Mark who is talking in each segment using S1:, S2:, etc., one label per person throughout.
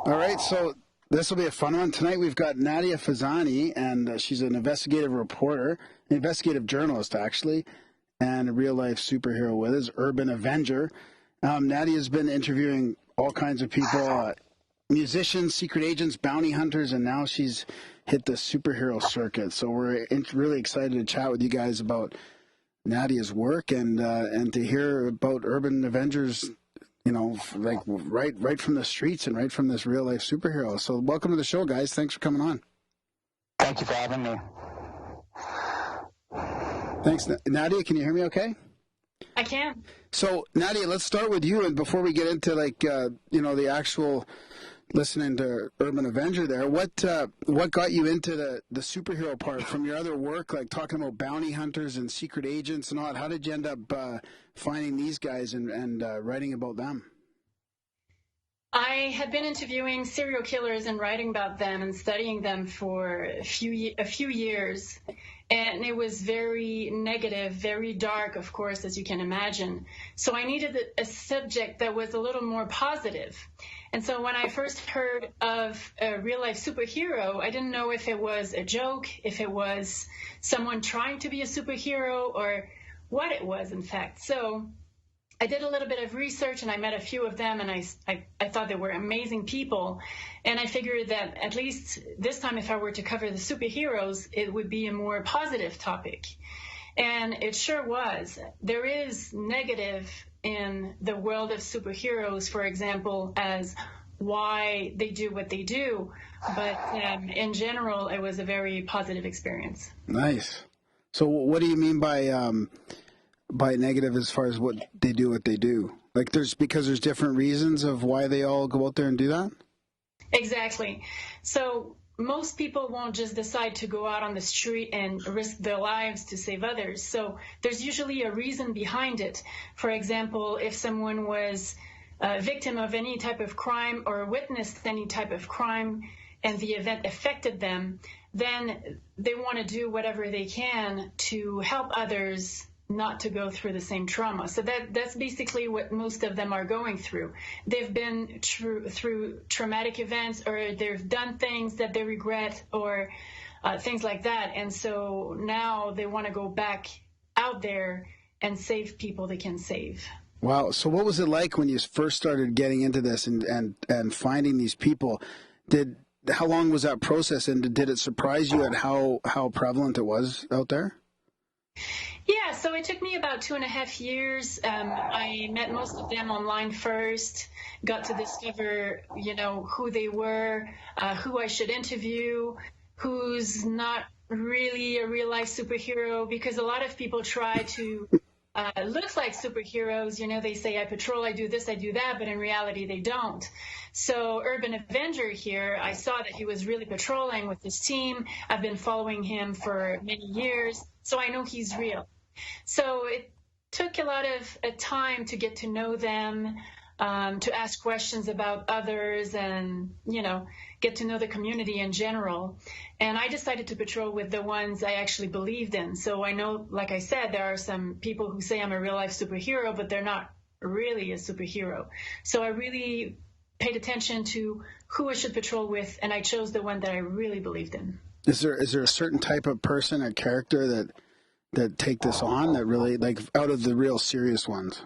S1: All right, so this will be a fun one. Tonight we've got Nadia Fezzani, and she's an investigative reporter, an investigative journalist, actually, and a real-life superhero with us, Urban Avenger. Nadia's been interviewing all kinds of people, musicians, secret agents, bounty hunters, and now she's hit the superhero circuit. So we're really excited to chat with you guys about Nadia's work and to hear about Urban Avengers, you know, like right from the streets and right from this real life superhero. So welcome to the show, guys. Thanks for coming on.
S2: Thank you for having me.
S1: Thanks, Nadia. Can you hear me? Okay.
S3: I can.
S1: So Nadia, let's start with you, and before we get into the actual listening to Urban Avenger there, what got you into the superhero part from your other work, like talking about bounty hunters and secret agents and all that? How did you end up finding these guys and writing about them?
S3: I had been interviewing serial killers and writing about them and studying them for a few years, and it was very negative, very dark, of course, as you can imagine. So I needed a subject that was a little more positive. And so when I first heard of a real-life superhero, I didn't know if it was a joke, if it was someone trying to be a superhero, or what it was, in fact. So I did a little bit of research, and I met a few of them, and I thought they were amazing people. And I figured that at least this time, if I were to cover the superheroes, it would be a more positive topic. And it sure was. There is negative in the world of superheroes, for example, as why they do what they do. But in general, it was a very positive experience.
S1: Nice. So what do you mean by negative as far as what they do? Like because there's different reasons of why they all go out there and do that?
S3: Exactly. So most people won't just decide to go out on the street and risk their lives to save others. So there's usually a reason behind it. For example, if someone was a victim of any type of crime or witnessed any type of crime and the event affected them, then they want to do whatever they can to help others not to go through the same trauma. So that's basically what most of them are going through. They've been through traumatic events, or they've done things that they regret, or things like that. And so now they want to go back out there and save people they can save.
S1: Wow. So what was it like when you first started getting into this and finding these people? How long was that process, and did it surprise you at how prevalent it was out there?
S3: Yeah, so it took me about 2.5 years. I met most of them online first, got to discover, who they were, who I should interview, who's not really a real life superhero, because a lot of people try to look like superheroes. They say, I patrol, I do this, I do that, but in reality, they don't. So Urban Avenger here, I saw that he was really patrolling with his team. I've been following him for many years, so I know he's real. So it took a lot of time to get to know them, to ask questions about others, and, get to know the community in general. And I decided to patrol with the ones I actually believed in. So I know, like I said, there are some people who say I'm a real-life superhero, but they're not really a superhero. So I really paid attention to who I should patrol with, and I chose the one that I really believed in.
S1: Is there a certain type of person or character that take this on, that really, like, out of the real serious ones?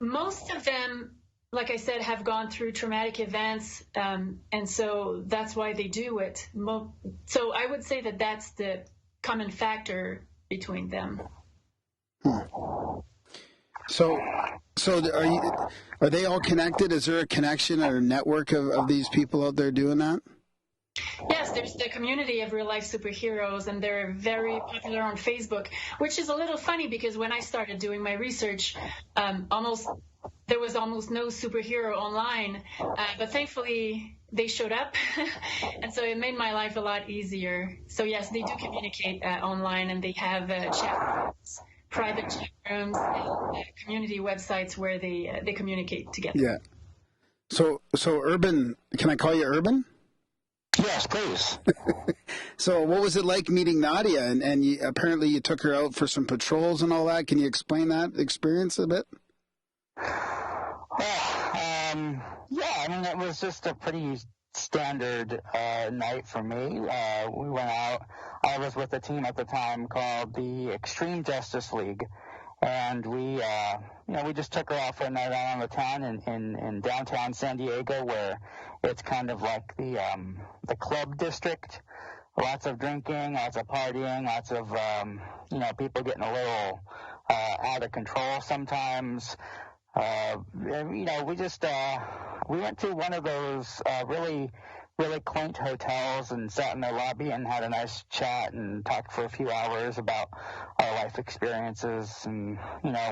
S3: Most of them, like I said, have gone through traumatic events, and so that's why they do it. So I would say that that's the common factor between them.
S1: So are they all connected? Is there a connection or a network of these people out there doing that?
S3: Yes, there's the community of real-life superheroes, and they're very popular on Facebook, which is a little funny because when I started doing my research, there was almost no superhero online, but thankfully they showed up, and so it made my life a lot easier. So yes, they do communicate online, and they have chat rooms, private chat rooms, and community websites where they communicate together.
S1: Yeah. So Urban, can I call you Urban?
S2: Yes, please.
S1: So what was it like meeting Nadia? And apparently you took her out for some patrols and all that. Can you explain that experience a bit?
S2: Well, Yeah, I mean, it was just a pretty standard night for me. We went out. I was with a team at the time called the Extreme Justice League, and we just took her out for a night out on the town in downtown San Diego, where it's kind of like the club district. Lots of drinking, lots of partying, lots of people getting a little out of control sometimes. We went to one of those really, really quaint hotels and sat in the lobby and had a nice chat and talked for a few hours about our life experiences and,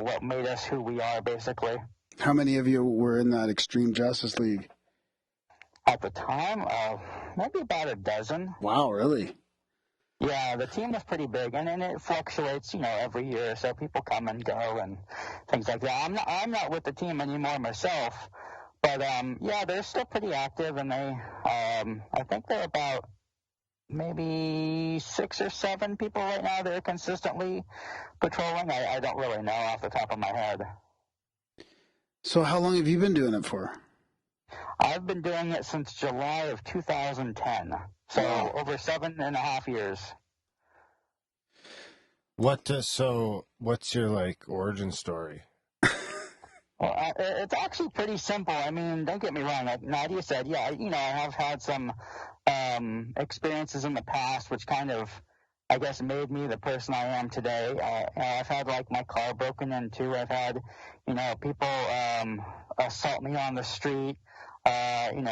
S2: what made us who we are, basically.
S1: How many of you were in that Extreme Justice League?
S2: At the time, maybe about a dozen.
S1: Wow, really?
S2: Yeah, the team was pretty big, and it fluctuates, every year. So people come and go and things like that. I'm not with the team anymore myself, but they're still pretty active, and I think they're about maybe 6 or 7 people right now. They're consistently patrolling. I don't really know off the top of my head.
S1: So how long have you been doing it for?
S2: I've been doing it since July of 2010, so over 7.5 years.
S4: What's your origin story?
S2: Well, it's actually pretty simple. I mean, don't get me wrong. Like Nadia said, I have had some experiences in the past, which kind of, I guess, made me the person I am today. I've had my car broken into. I've had, people assault me on the street. And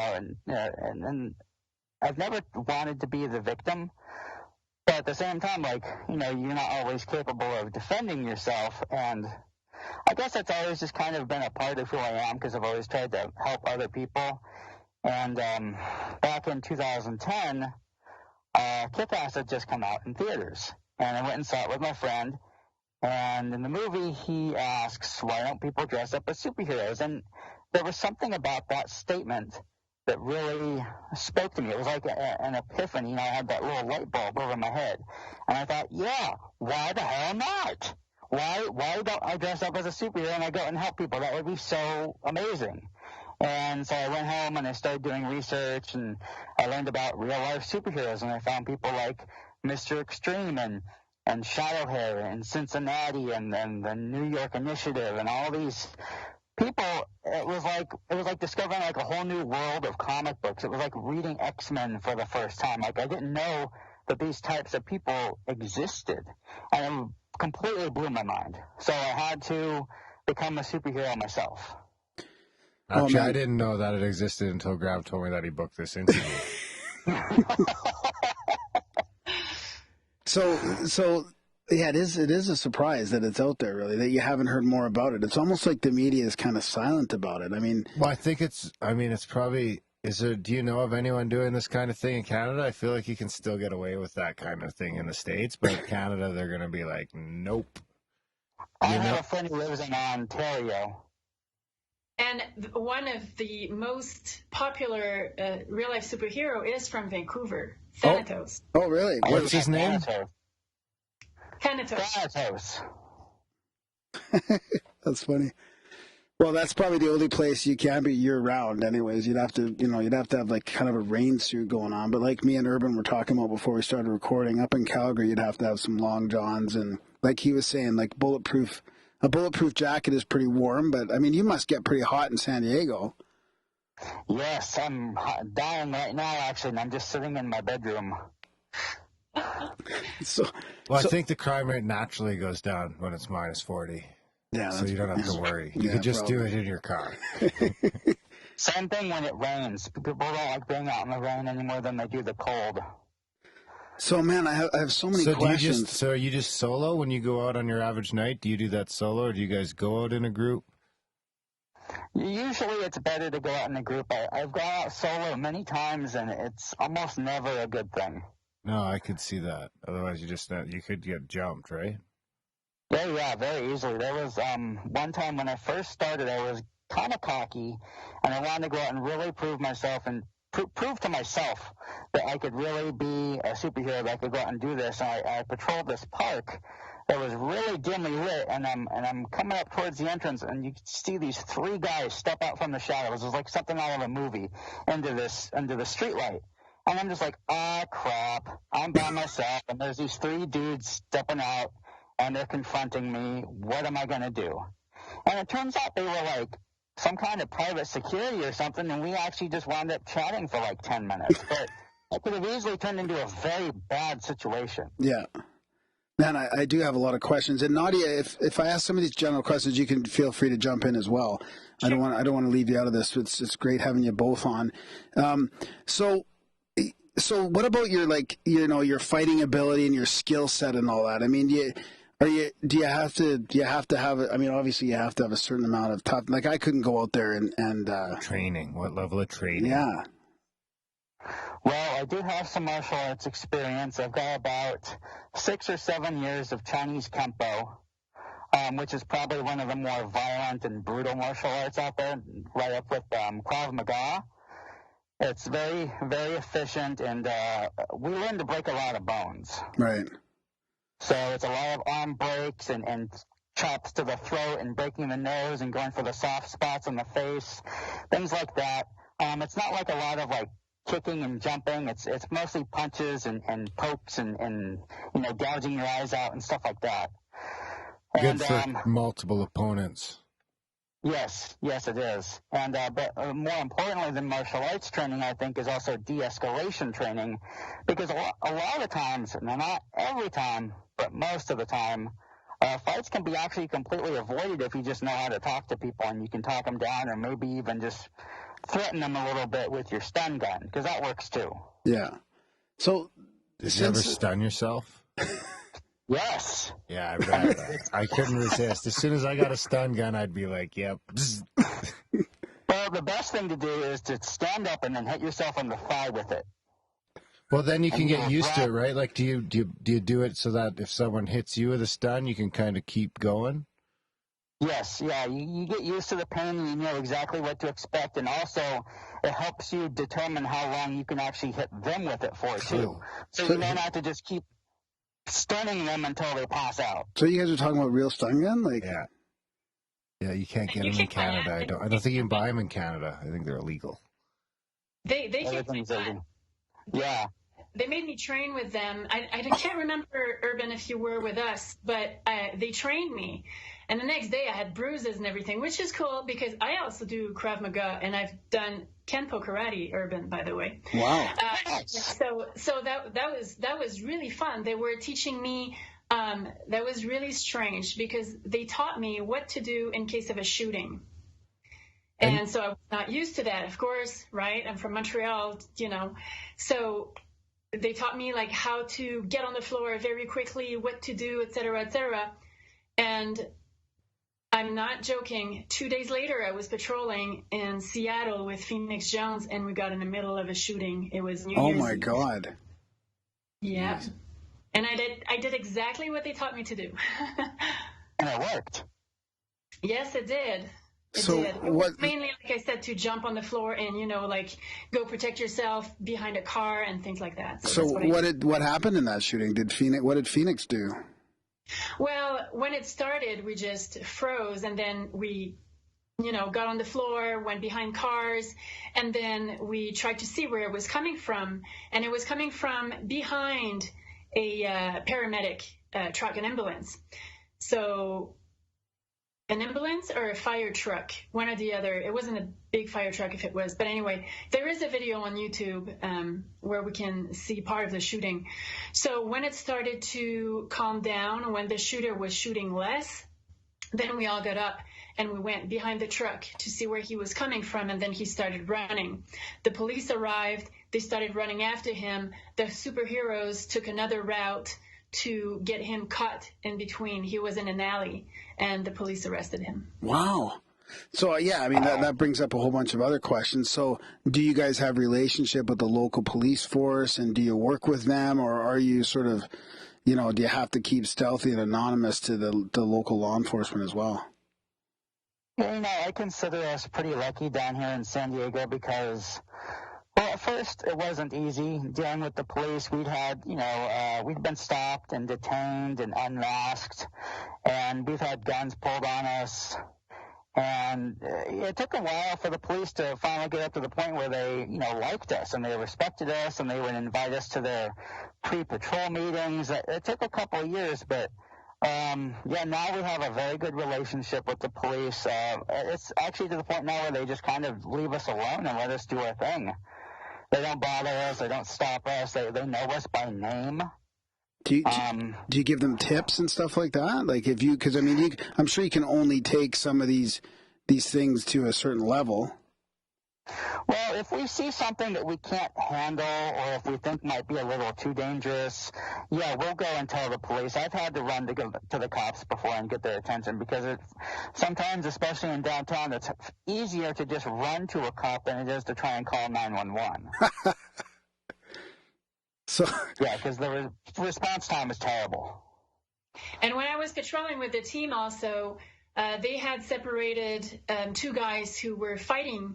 S2: I've never wanted to be the victim, but at the same time, you're not always capable of defending yourself, and I guess that's always just kind of been a part of who I am, because I've always tried to help other people. And back in 2010, Kick-Ass had just come out in theaters, and I went and saw it with my friend, and in the movie, he asks, why don't people dress up as superheroes? And there was something about that statement that really spoke to me. It was like an epiphany. I had that little light bulb over my head. And I thought, why the hell not? Why don't I dress up as a superhero and I go and help people? That would be so amazing. And so I went home and I started doing research, and I learned about real-life superheroes, and I found people like Mr. Extreme and Shadowhair and Cincinnati and the New York Initiative and all these people. It was like discovering a whole new world of comic books. It was like reading X-Men for the first time. I didn't know that these types of people existed, and it completely blew my mind. So I had to become a superhero myself.
S4: Actually, I didn't know that it existed until Grab told me that he booked this interview.
S1: So yeah, it is a surprise that it's out there, really, that you haven't heard more about it. It's almost like the media is kind of silent about it. I mean,
S4: well, I think it's probably, do you know of anyone doing this kind of thing in Canada? I feel like you can still get away with that kind of thing in the States, but in Canada, they're going to be like, nope.
S2: I have a friend who lives in Ontario.
S3: And one of the most popular real-life superhero is from Vancouver, Thanatos.
S1: Oh, really?
S4: What's his name?
S3: Thanatos.
S1: That's funny. Well, that's probably the only place you can be year-round anyways. You'd have to have kind of a rain suit going on. But like me and Urban were talking about before we started recording, up in Calgary, you'd have to have some long johns. And like he was saying, a bulletproof jacket is pretty warm, but, I mean, you must get pretty hot in San Diego.
S2: Yes, I'm dying right now, actually, and I'm just sitting in my bedroom.
S4: I think the crime rate naturally goes down when it's minus 40.
S1: Yeah,
S4: so you don't have to worry. You can just do it in your car.
S2: Same thing when it rains. People don't like being out in the rain any more than they do the cold.
S1: So, man, I have so many questions.
S4: So are you just solo when you go out on your average night? Do you do that solo, or do you guys go out in a group?
S2: Usually it's better to go out in a group. I've gone out solo many times, and it's almost never a good thing.
S4: No, I could see that. Otherwise, you could get jumped, right?
S2: Yeah, very easily. There was one time when I first started, I was kind of cocky, and I wanted to go out and really prove myself and prove to myself that I could really be a superhero, that I could go out and do this. And I patrolled this park It was really dimly lit, and I'm coming up towards the entrance, and you see these 3 guys step out from the shadows. It was like something out of a movie into the street light. And I'm just like, ah, crap. I'm by myself, and there's these 3 dudes stepping out, and they're confronting me. What am I going to do? And it turns out they were like some kind of private security or something, and we actually just wound up chatting for like 10 minutes. But it could have easily turned into a very bad situation.
S1: Yeah. Man, I do have a lot of questions. And Nadia, if I ask some of these general questions, you can feel free to jump in as well. Sure. I don't want to leave you out of this. It's great having you both on. So what about your, like, you know, your fighting ability and your skill set and all that? I mean, do you have to have I mean, obviously you have to have a certain amount of tough, like I couldn't go out there and
S4: training. What level of training?
S1: Yeah.
S2: Well, I do have some martial arts experience. I've got about 6 or 7 years of Chinese Kempo, which is probably one of the more violent and brutal martial arts out there, right up with Krav Maga. It's very, very efficient, and we learn to break a lot of bones.
S1: Right.
S2: So it's a lot of arm breaks and chops to the throat and breaking the nose and going for the soft spots on the face, things like that. It's not like a lot of, like, kicking and jumping. It's mostly punches and pokes and you know, gouging your eyes out and stuff like that.
S4: Good for multiple opponents.
S2: Yes, it is. And but more importantly than martial arts training, I think, is also de-escalation training, because a lot of times, not every time, but most of the time, fights can be actually completely avoided if you just know how to talk to people, and you can talk them down, or maybe even just threaten them a little bit with your stun gun, because that works too.
S1: Yeah. So,
S4: did you ever stun yourself?
S2: Yes.
S4: Yeah, I read that. I couldn't resist. As soon as I got a stun gun, I'd be like, yep.
S2: Well, the best thing to do is to stand up and then hit yourself in the thigh with it.
S4: Well, then you can get used to it, right? Like, do you do it so that if someone hits you with a stun, you can kind of keep going?
S2: Yes, yeah. You get used to the pain, and you know exactly what to expect, and also it helps you determine how long you can actually hit them with it for, too. So you don't have to just keep stunning them until they pass out.
S1: So you guys are talking about real stun gun? Like,
S4: yeah, you can't get them in Canada. I don't think you can buy them in Canada. I think they're illegal.
S3: They can't.
S2: Yeah.
S3: They made me train with them. I can't remember, Urban, if you were with us, but they trained me. And the next day I had bruises and everything, which is cool because I also do Krav Maga, and I've done Kenpo karate, Urban, by the way.
S1: Wow.
S3: So that was really fun. They were teaching me. That was really strange because they taught me what to do in case of a shooting. And so I was not used to that, of course, right? I'm from Montreal, you know. So they taught me, like, how to get on the floor very quickly, what to do, et cetera, et cetera. And I'm not joking. 2 days later, I was patrolling in Seattle with Phoenix Jones, and we got in the middle of a shooting. It was New Year's Eve.
S1: Oh, my God.
S3: Yeah. And I did exactly what they taught me to do.
S2: And it worked.
S3: Yes, it did. It
S1: so
S3: did.
S1: what?
S3: Mainly, like I said, to jump on the floor and, you know, like go protect yourself behind a car and things like that.
S1: So what happened in that shooting? What did Phoenix do?
S3: Well, when it started, we just froze, and then we, you know, got on the floor, went behind cars, and then we tried to see where it was coming from, and it was coming from behind a paramedic truck, an ambulance. So an ambulance or a fire truck, one or the other. It wasn't a big fire truck if it was. But anyway, there is a video on YouTube where we can see part of the shooting. So when it started to calm down, when the shooter was shooting less, then we all got up and we went behind the truck to see where he was coming from, and then he started running. The police arrived. They started running after him. The superheroes took another route to get him caught in between. He was in an alley, and the police arrested him.
S1: Wow. So, yeah, I mean, that brings up a whole bunch of other questions. So do you guys have a relationship with the local police force, and do you work with them, or are you sort of, you know, do you have to keep stealthy and anonymous to the local law enforcement as well?
S2: Yeah, you know, I consider us pretty lucky down here in San Diego because Well, at first it wasn't easy dealing with the police. We'd had, we'd been stopped and detained and unmasked, and we've had guns pulled on us. And it took a while for the police to finally get up to the point where they, liked us and they respected us and they would invite us to their pre-patrol meetings. It took a couple of years, but now we have a very good relationship with the police. It's actually to the point now where they just kind of leave us alone and let us do our thing. They don't bother us. They don't stop us. They know us by name.
S1: Do you give them tips and stuff like that? Like because I'm sure you can only take some of these things to a certain level.
S2: Well, if we see something that we can't handle or if we think might be a little too dangerous, yeah, we'll go and tell the police. I've had to run to the cops before and get their attention because sometimes, especially in downtown, it's easier to just run to a cop than it is to try and call 911. Yeah, because the response time is terrible.
S3: And when I was patrolling with the team also, they had separated two guys who were fighting,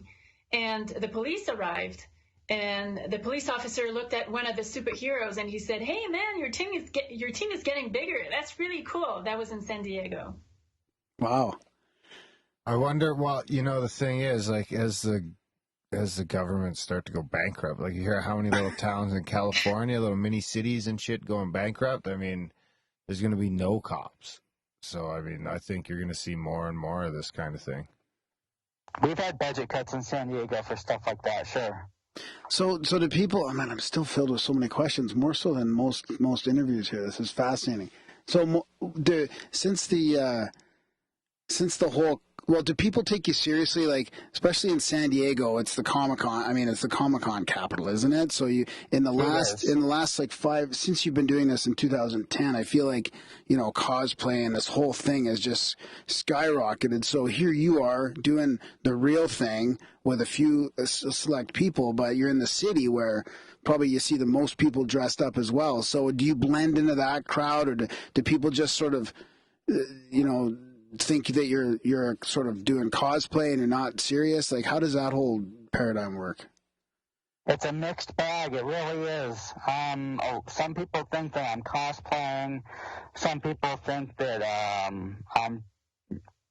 S3: and the police arrived. And the police officer looked at one of the superheroes and he said, "Hey, man, your team is getting bigger. That's really cool." That was in San Diego.
S1: Wow.
S4: I wonder. Well, the thing is, like, as the government start to go bankrupt, like you hear how many little towns in California, little mini cities and shit going bankrupt. I mean, there's going to be no cops. So, I think you're going to see more and more of this kind of thing.
S2: We've had budget cuts in San Diego for stuff like that, sure.
S1: So do people? I'm still filled with so many questions, more so than most interviews here. This is fascinating. So, since the whole, do people take you seriously? Like, especially in San Diego, it's the Comic-Con. It's the Comic-Con capital, isn't it? So in the last like since you've been doing this in 2010, I feel like, cosplay and this whole thing has just skyrocketed. So here you are doing the real thing with a few select people, but you're in the city where probably you see the most people dressed up as well. So do you blend into that crowd, or do people just sort of, think that you're sort of doing cosplay and you're not serious? Like, how does that whole paradigm work?
S2: It's a mixed bag. It really is. Some people think that I'm cosplaying. Some people think that I'm,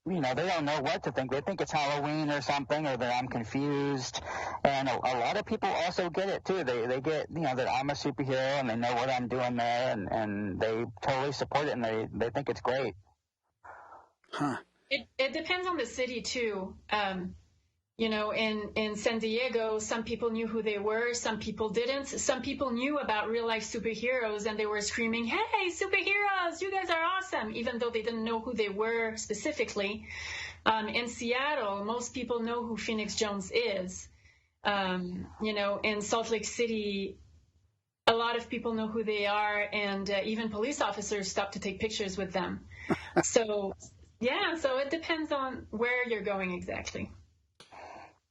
S2: they don't know what to think. They think it's Halloween or something, or that I'm confused. And a lot of people also get it too. They get, that I'm a superhero and they know what I'm doing there, and they totally support it, and they think it's great.
S1: Huh.
S3: It depends on the city too. In San Diego, some people knew who they were, some people didn't. Some people knew about real life superheroes and they were screaming, "Hey, superheroes, you guys are awesome," even though they didn't know who they were specifically. In Seattle, most people know who Phoenix Jones is. In Salt Lake City, a lot of people know who they are, and even police officers stop to take pictures with them. So it depends on where you're going exactly.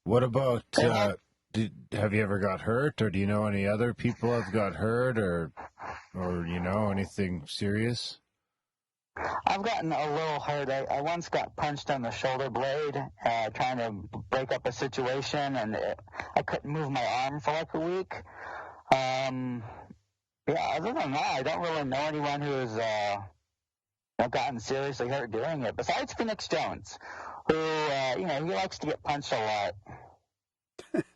S4: What about, have you ever got hurt, or do you know any other people have got hurt, or anything serious?
S2: I've gotten a little hurt. I once got punched on the shoulder blade trying to break up a situation, and I couldn't move my arm for like a week. Other than that, I don't really know anyone who has gotten seriously hurt doing it, besides Phoenix Jones, who, he likes to get punched a lot.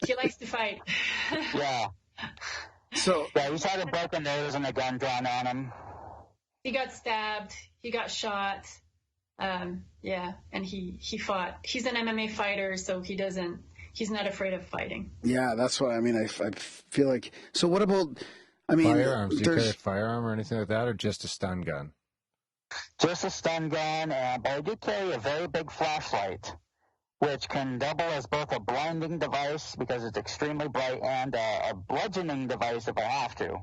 S3: He likes to fight.
S2: Yeah.
S1: So
S2: he's had a broken nose and a gun drawn on him.
S3: He got stabbed. He got shot. And he fought. He's an MMA fighter, so he's not afraid of fighting.
S1: Yeah, that's what I feel like. So what about,
S4: firearms? Do you carry a firearm or anything like that, or just a stun gun?
S2: Just a stun gun, but I do carry a very big flashlight, which can double as both a blinding device because it's extremely bright and a bludgeoning device if I have to.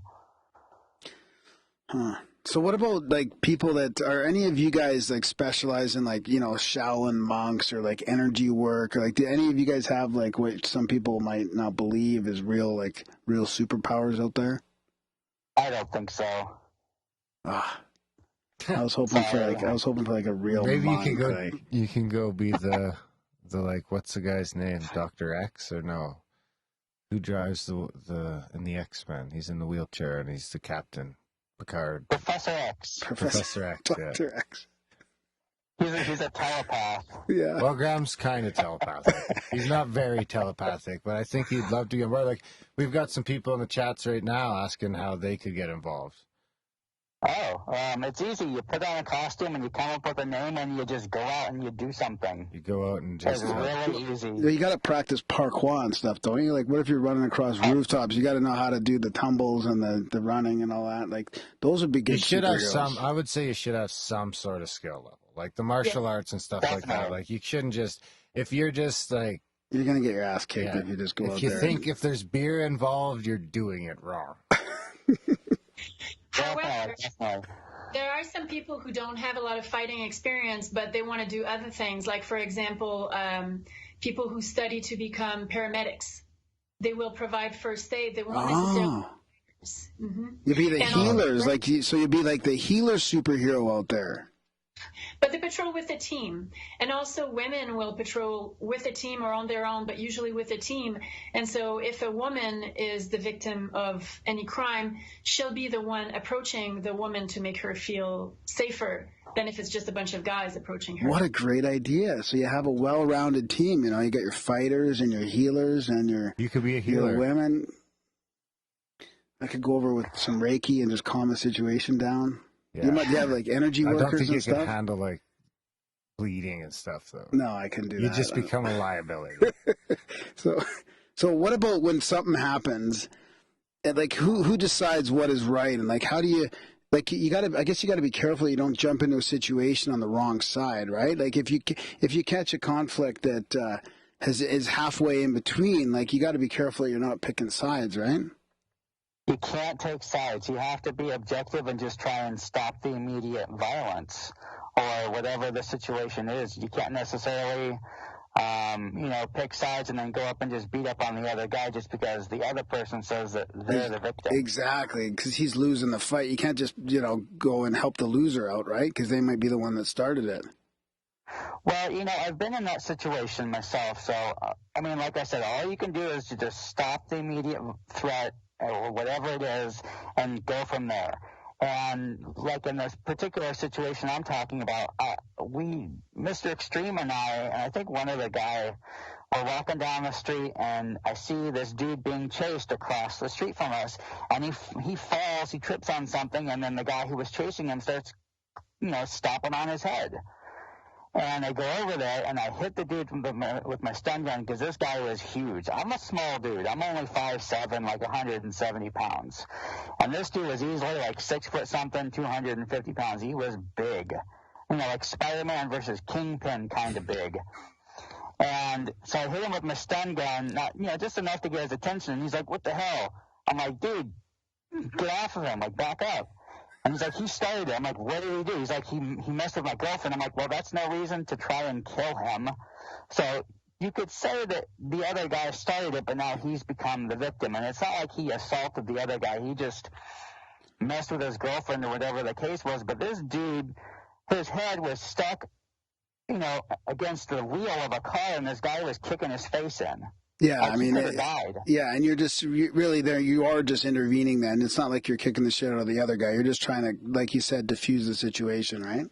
S1: Huh. So what about, like, people that are any of you guys, like, specialize in, like, Shaolin monks or, like, energy work? Or, like, do any of you guys have, like, what some people might not believe is real superpowers out there?
S2: I don't think so.
S1: I was hoping for a real
S4: Maybe
S1: monk,
S4: you can go be the like, what's the guy's name? Dr. X, or no? Who drives the in the X-Men? He's in the wheelchair and he's the captain. Picard.
S2: Professor X.
S4: Professor X.
S1: Dr.
S4: Yeah.
S1: X.
S2: He's a telepath.
S1: Yeah.
S4: Well, Graham's kind of telepathic. He's not very telepathic, but I think he'd love to get involved. Like, we've got some people in the chats right now asking how they could get involved.
S2: Oh, it's easy. You put on a costume and you come up with a name and you just go out and you do something.
S4: You go out and
S2: It's
S4: just...
S2: really easy.
S1: You got to practice parkour and stuff, don't you? Like, what if you're running across rooftops? You got to know how to do the tumbles and the running and all that. Like, those would be good.
S4: You should have
S1: superheroes.
S4: I would say you should have some sort of skill level. Like the martial arts and stuff like that. Like, you shouldn't just... If you're just, like...
S1: You're going to get your ass kicked if you just go out there.
S4: If you think if there's beer involved, you're doing it wrong.
S3: However, there are some people who don't have a lot of fighting experience, but they want to do other things. Like, for example, people who study to become paramedics. They will provide first aid. They won't necessarily. Mm-hmm.
S1: You'll be the healers, so you'll be like the healer superhero out there.
S3: But they patrol with a team. And also women will patrol with a team or on their own, but usually with a team. And so if a woman is the victim of any crime, she'll be the one approaching the woman to make her feel safer than if it's just a bunch of guys approaching her.
S1: What a great idea. So you have a well-rounded team. You know, you got your fighters and your healers and your...
S4: You could be a healer.
S1: Your women. I could go over with some Reiki and just calm the situation down.
S4: Yeah.
S1: You might have like energy workers and stuff.
S4: I don't think you can handle like bleeding and stuff though.
S1: No, I can do that.
S4: You just become a liability.
S1: So what about when something happens? And like who decides what is right, and like how do you I guess you got to be careful you don't jump into a situation on the wrong side, right? Like if you catch a conflict that is halfway in between, like you got to be careful you're not picking sides, right?
S2: You can't take sides. You have to be objective and just try and stop the immediate violence or whatever the situation is. You can't necessarily, pick sides and then go up and just beat up on the other guy just because the other person says that they're the victim.
S1: Exactly, because he's losing the fight. You can't just, go and help the loser out, right? Because they might be the one that started it.
S2: Well, I've been in that situation myself. So, like I said, all you can do is to just stop the immediate threat or whatever it is, and go from there. And like in this particular situation I'm talking about, Mr. Extreme and I think one other guy, were walking down the street, and I see this dude being chased across the street from us, and he falls, he trips on something, and then the guy who was chasing him starts, stomping on his head. And I go over there, and I hit the dude with my stun gun because this guy was huge. I'm a small dude. I'm only 5'7", like 170 pounds. And this dude was easily like 6 foot something, 250 pounds. He was big. Like Spider-Man versus Kingpin kind of big. And so I hit him with my stun gun, just enough to get his attention. And he's like, "What the hell?" I'm like, "Dude, get off of him. Like, back up." And he's like, "He started it." I'm like, "What did he do?" He's like, he messed with my girlfriend. I'm like, "Well, that's no reason to try and kill him." So you could say that the other guy started it, but now he's become the victim. And it's not like he assaulted the other guy. He just messed with his girlfriend or whatever the case was. But this dude, his head was stuck, against the wheel of a car, and this guy was kicking his face in.
S1: Yeah,
S2: like he could have died.
S1: Yeah, and really there. You are just intervening. Then it's not like you're kicking the shit out of the other guy. You're just trying to, like you said, diffuse the situation, right?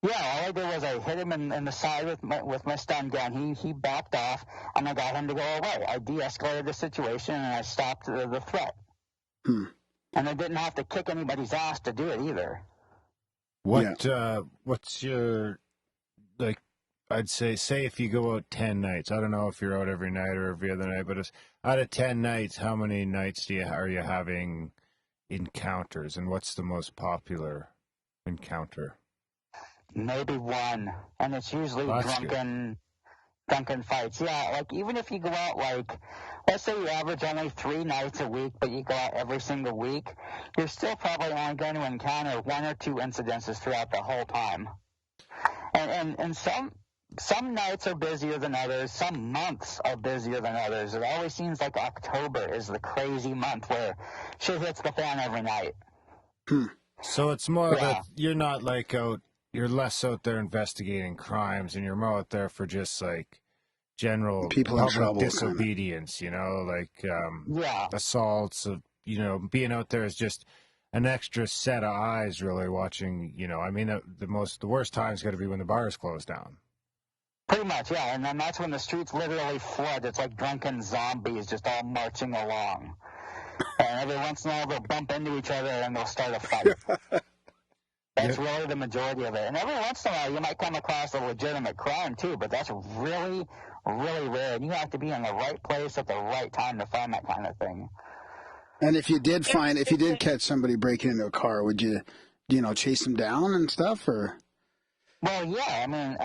S2: Yeah, all I did was I hit him in the side with my stun gun. He backed off, and I got him to go away. I de-escalated the situation, and I stopped the threat. And I didn't have to kick anybody's ass to do it either.
S4: What's your, like, I'd say if you go out 10 nights, I don't know if you're out every night or every other night, but out of 10 nights, how many nights are you having encounters, and what's the most popular encounter?
S2: Maybe one, and it's usually drunken fights. Yeah, like even if you go out, like, let's say you average only 3 nights a week, but you go out every single week, you're still probably only going to encounter 1 or 2 incidences throughout the whole time. And some nights are busier than others. Some months are busier than others. It always seems like October is the crazy month where shit hits the fan every night.
S4: So it's more that you're not like you're less out there investigating crimes, and you're more out there for just like general
S1: people in
S4: public
S1: trouble,
S4: disobedience, assaults of, being out there is just an extra set of eyes really watching, the worst time's got to be when the bars close down.
S2: Pretty much, yeah. And then that's when the streets literally flood. It's like drunken zombies just all marching along. And every once in a while they'll bump into each other and they'll start a fight. That's really the majority of it. And every once in a while you might come across a legitimate crime too, but that's really, really rare. And you have to be in the right place at the right time to find that kind of thing.
S1: And if you did catch somebody breaking into a car, would you, chase them down and stuff, or?
S2: Well, yeah. I mean,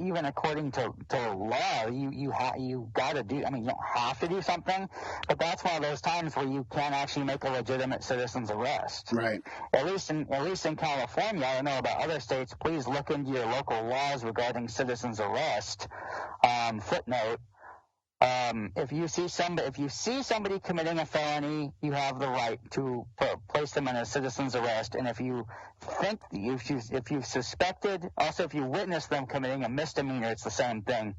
S2: even according to law, you got to do. I mean, you don't have to do something, but that's one of those times where you can actually make a legitimate citizen's arrest.
S1: Right.
S2: At least in California, I don't know about other states. Please look into your local laws regarding citizen's arrest. Footnote. If you see somebody committing a felony, you have the right to place them in a citizen's arrest. And if you witness them committing a misdemeanor, it's the same thing.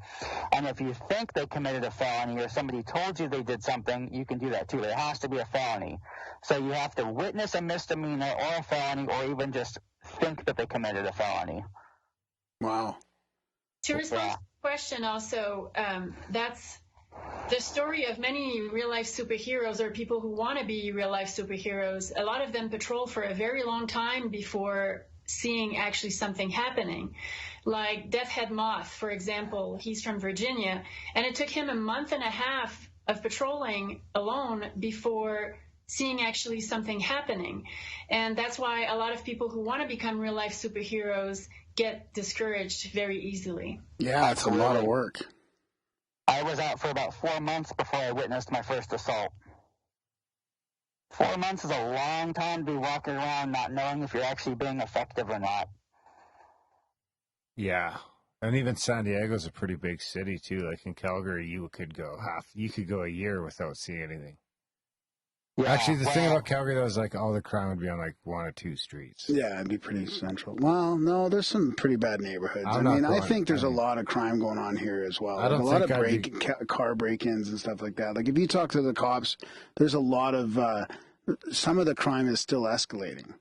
S2: And if you think they committed a felony or somebody told you they did something, you can do that too. It has to be a felony. So you have to witness a misdemeanor or a felony, or even just think that they committed a felony.
S1: Wow.
S3: To respond to the question also, that's the story of many real-life superheroes, or people who want to be real-life superheroes. A lot of them patrol for a very long time before seeing actually something happening. Like Death Head Moth, for example, he's from Virginia, and it took him a month and a half of patrolling alone before seeing actually something happening. And that's why a lot of people who want to become real-life superheroes get discouraged very easily.
S1: Yeah, it's a lot of work.
S2: I was out for about 4 months before I witnessed my first assault. 4 months is a long time to be walking around not knowing if you're actually being effective or not.
S4: Yeah. And even San Diego's a pretty big city too. Like in Calgary, you could go a year without seeing anything. Yeah, actually, the thing about Calgary, though, is like all the crime would be on like 1 or 2 streets.
S1: Yeah, it'd be pretty central. Well, no, there's some pretty bad neighborhoods. I think there's a lot of crime going on here as well. A lot of car break-ins and stuff like that. Like if you talk to the cops, there's a lot of some of the crime is still escalating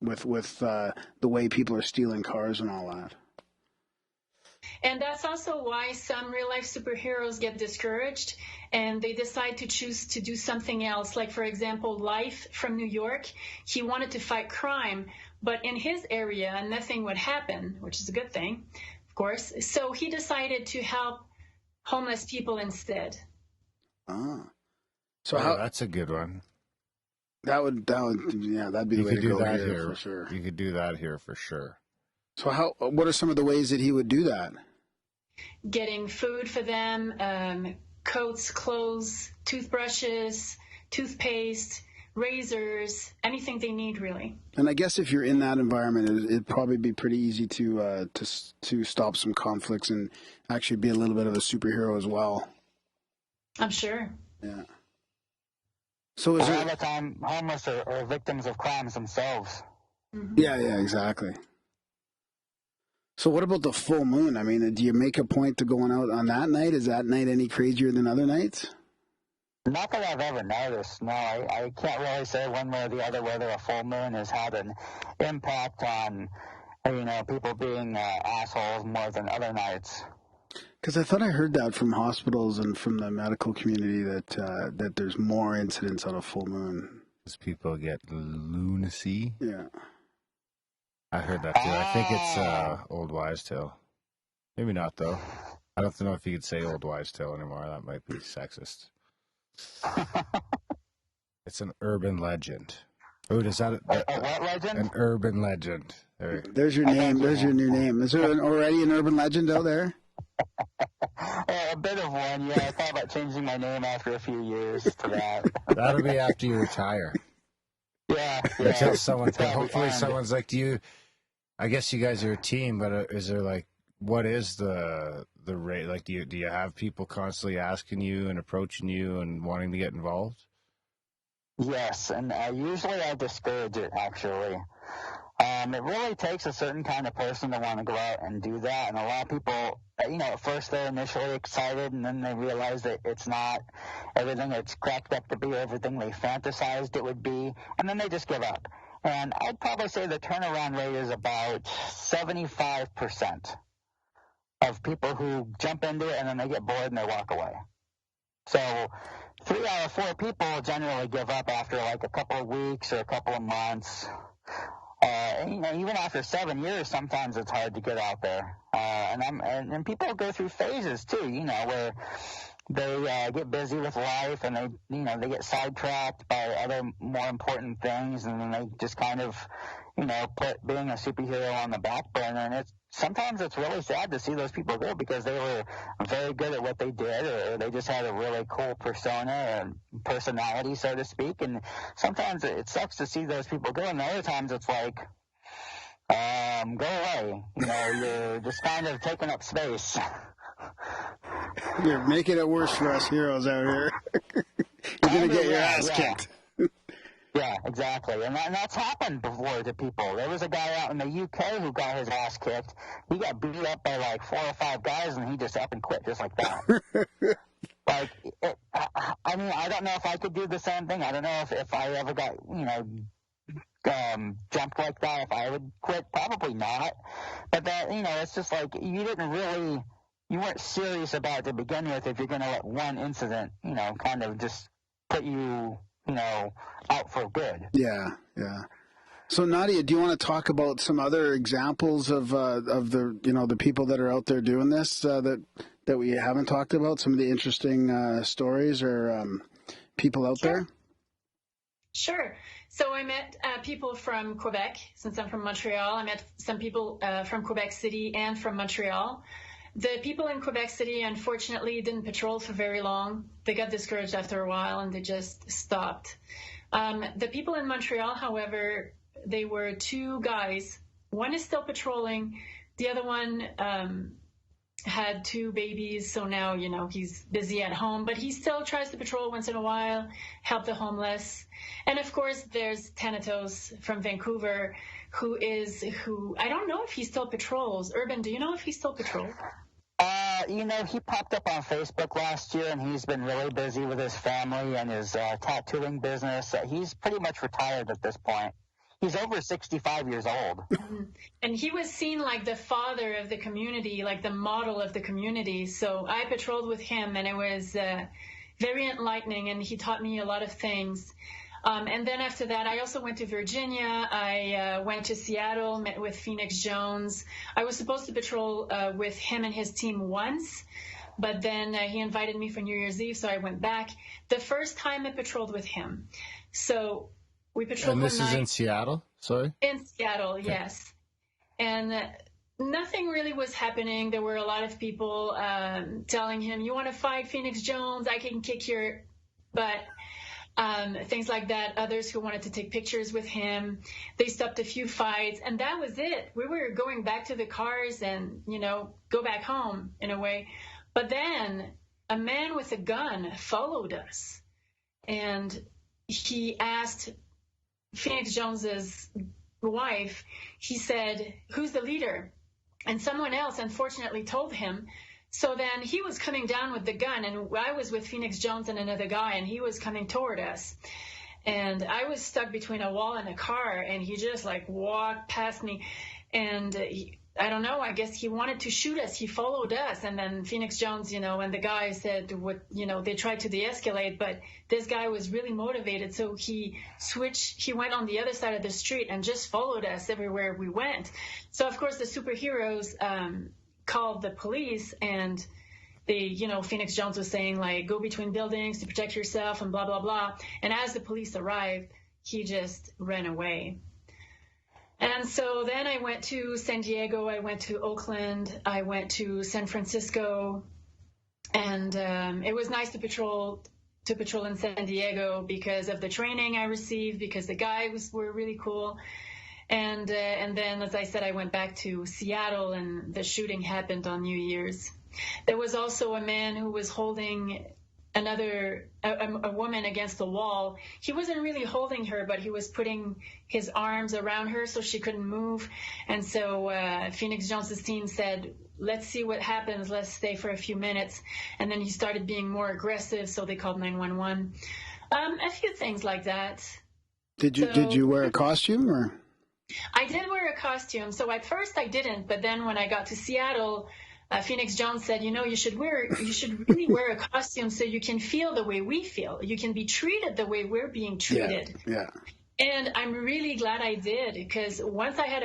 S1: with the way people are stealing cars and all that.
S3: And that's also why some real-life superheroes get discouraged and they decide to choose to do something else. Like, for example, Life from New York, he wanted to fight crime, but in his area, nothing would happen, which is a good thing, of course. So he decided to help homeless people instead.
S1: Ah.
S4: So that's a good one.
S1: That'd be the way to go here for sure.
S4: You could do that here for sure.
S1: So what are some of the ways that he would do that?
S3: Getting food for them, coats, clothes, toothbrushes, toothpaste, razors, anything they need, really.
S1: And I guess if you're in that environment, it'd probably be pretty easy to stop some conflicts and actually be a little bit of a superhero as well.
S3: I'm sure.
S1: Yeah. So
S2: a lot of the time, homeless are victims of crimes themselves.
S3: Mm-hmm.
S1: Yeah, exactly. So what about the full moon? I mean, do you make a point to going out on that night? Is that night any crazier than other nights?
S2: Not that I've ever noticed. No, I can't really say one way or the other whether a full moon has had an impact on, people being assholes more than other nights.
S1: Because I thought I heard that from hospitals and from the medical community that there's more incidents on a full moon.
S4: Because people get lunacy.
S1: Yeah.
S4: I heard that too. I think it's old wives' tale. Maybe not though. I don't know if you could say old wives' tale anymore. That might be sexist. It's an urban legend. Oh, does that
S2: what legend?
S4: An urban legend.
S1: There's your name. There's your new name. Is there already an urban legend out there?
S2: A bit of one. Yeah, I thought about changing my name after a few years to that.
S4: That'll be after you retire.
S2: Yeah.
S4: Until someone, hopefully someone's like, I guess you guys are a team, but is there like, what is the rate? Like, do you have people constantly asking you and approaching you and wanting to get involved?
S2: Yes, and usually I discourage it, actually. It really takes a certain kind of person to want to go out and do that. And a lot of people, at first they're initially excited, and then they realize that it's not everything it's cracked up to be, everything they fantasized it would be, and then they just give up. And I'd probably say the turnaround rate is about 75% of people who jump into it and then they get bored and they walk away. So 3 out of 4 people generally give up after like a couple of weeks or a couple of months. Even after 7 years, sometimes it's hard to get out there. And people go through phases too, where they get busy with life and they get sidetracked by other more important things, and then they just kind of, put being a superhero on the back burner. And sometimes it's really sad to see those people go because they were very good at what they did, or they just had a really cool persona and personality, so to speak. And sometimes it sucks to see those people go, and other times it's like, go away. You're just kind of taking up space.
S1: You're making it worse for us heroes out here. You're going to get your ass kicked.
S2: Yeah, exactly. And that's happened before to people. There was a guy out in the UK who got his ass kicked. He got beat up by like 4 or 5 guys, and he just up and quit just like that. I don't know if I could do the same thing. I don't know if I ever got, jumped like that, if I would quit. Probably not. But that, it's just like you weren't serious about it to begin with if you're going to let one incident, kind of just put you, out for good.
S1: Yeah. So Nadia, do you want to talk about some other examples of the the people that are out there doing this that we haven't talked about? Some of the interesting stories or people out there.
S3: Sure. So I met people from Quebec, since I'm from Montreal. I met some people from Quebec City and from Montreal. The people in Quebec City, unfortunately, didn't patrol for very long. They got discouraged after a while, and they just stopped. The people in Montreal, however, they were 2 guys. One is still patrolling. The other one had 2 babies, so now, he's busy at home. But he still tries to patrol once in a while, help the homeless. And, of course, there's Thanatos from Vancouver, who I don't know if he still patrols. Urban, do you know if he still patrols?
S2: He popped up on Facebook last year, and he's been really busy with his family and his tattooing business. He's pretty much retired at this point. He's over 65 years old.
S3: And he was seen like the father of the community, like the model of the community. So I patrolled with him, and it was very enlightening, and he taught me a lot of things. And then after that, I also went to Virginia. I went to Seattle, met with Phoenix Jones. I was supposed to patrol with him and his team once, but then he invited me for New Year's Eve, so I went back. The first time I patrolled with him. So we patrolled
S4: And this
S3: one
S4: is
S3: night.
S4: in Seattle? Sorry?
S3: In Seattle, okay. Yes. And nothing really was happening. There were a lot of people telling him, you want to fight Phoenix Jones? I can kick your butt. Things like that. Others who wanted to take pictures with him. They stopped a few fights, and that was it. We were going back to the cars and, go back home in a way. But then a man with a gun followed us, and he asked Phoenix Jones's wife, he said, who's the leader? And someone else, unfortunately, told him. So then he was coming down with the gun, and I was with Phoenix Jones and another guy, and he was coming toward us. And I was stuck between a wall and a car, and he just walked past me. And I don't know, I guess he wanted to shoot us. He followed us. And then Phoenix Jones, and the guy said, they tried to de-escalate, but this guy was really motivated. So he went on the other side of the street and just followed us everywhere we went. So, of course, the superheroes called the police, and they, Phoenix Jones was saying, go between buildings to protect yourself and blah, blah, blah. And as the police arrived, he just ran away. And so then I went to San Diego, I went to Oakland, I went to San Francisco, and it was nice to patrol in San Diego because of the training I received, because the guys were really cool. And then, as I said, I went back to Seattle, and the shooting happened on New Year's. There was also a man who was holding a woman against the wall. He wasn't really holding her, but he was putting his arms around her so she couldn't move. And so Phoenix Jones's team said, let's see what happens. Let's stay for a few minutes. And then he started being more aggressive, so they called 911. A few things like that.
S1: Did you wear a costume or?
S3: I did wear a costume. So at first I didn't, but then when I got to Seattle, Phoenix Jones said, you should really wear a costume so you can feel the way we feel. You can be treated the way we're being treated.
S1: Yeah.
S3: And I'm really glad I did, because once I had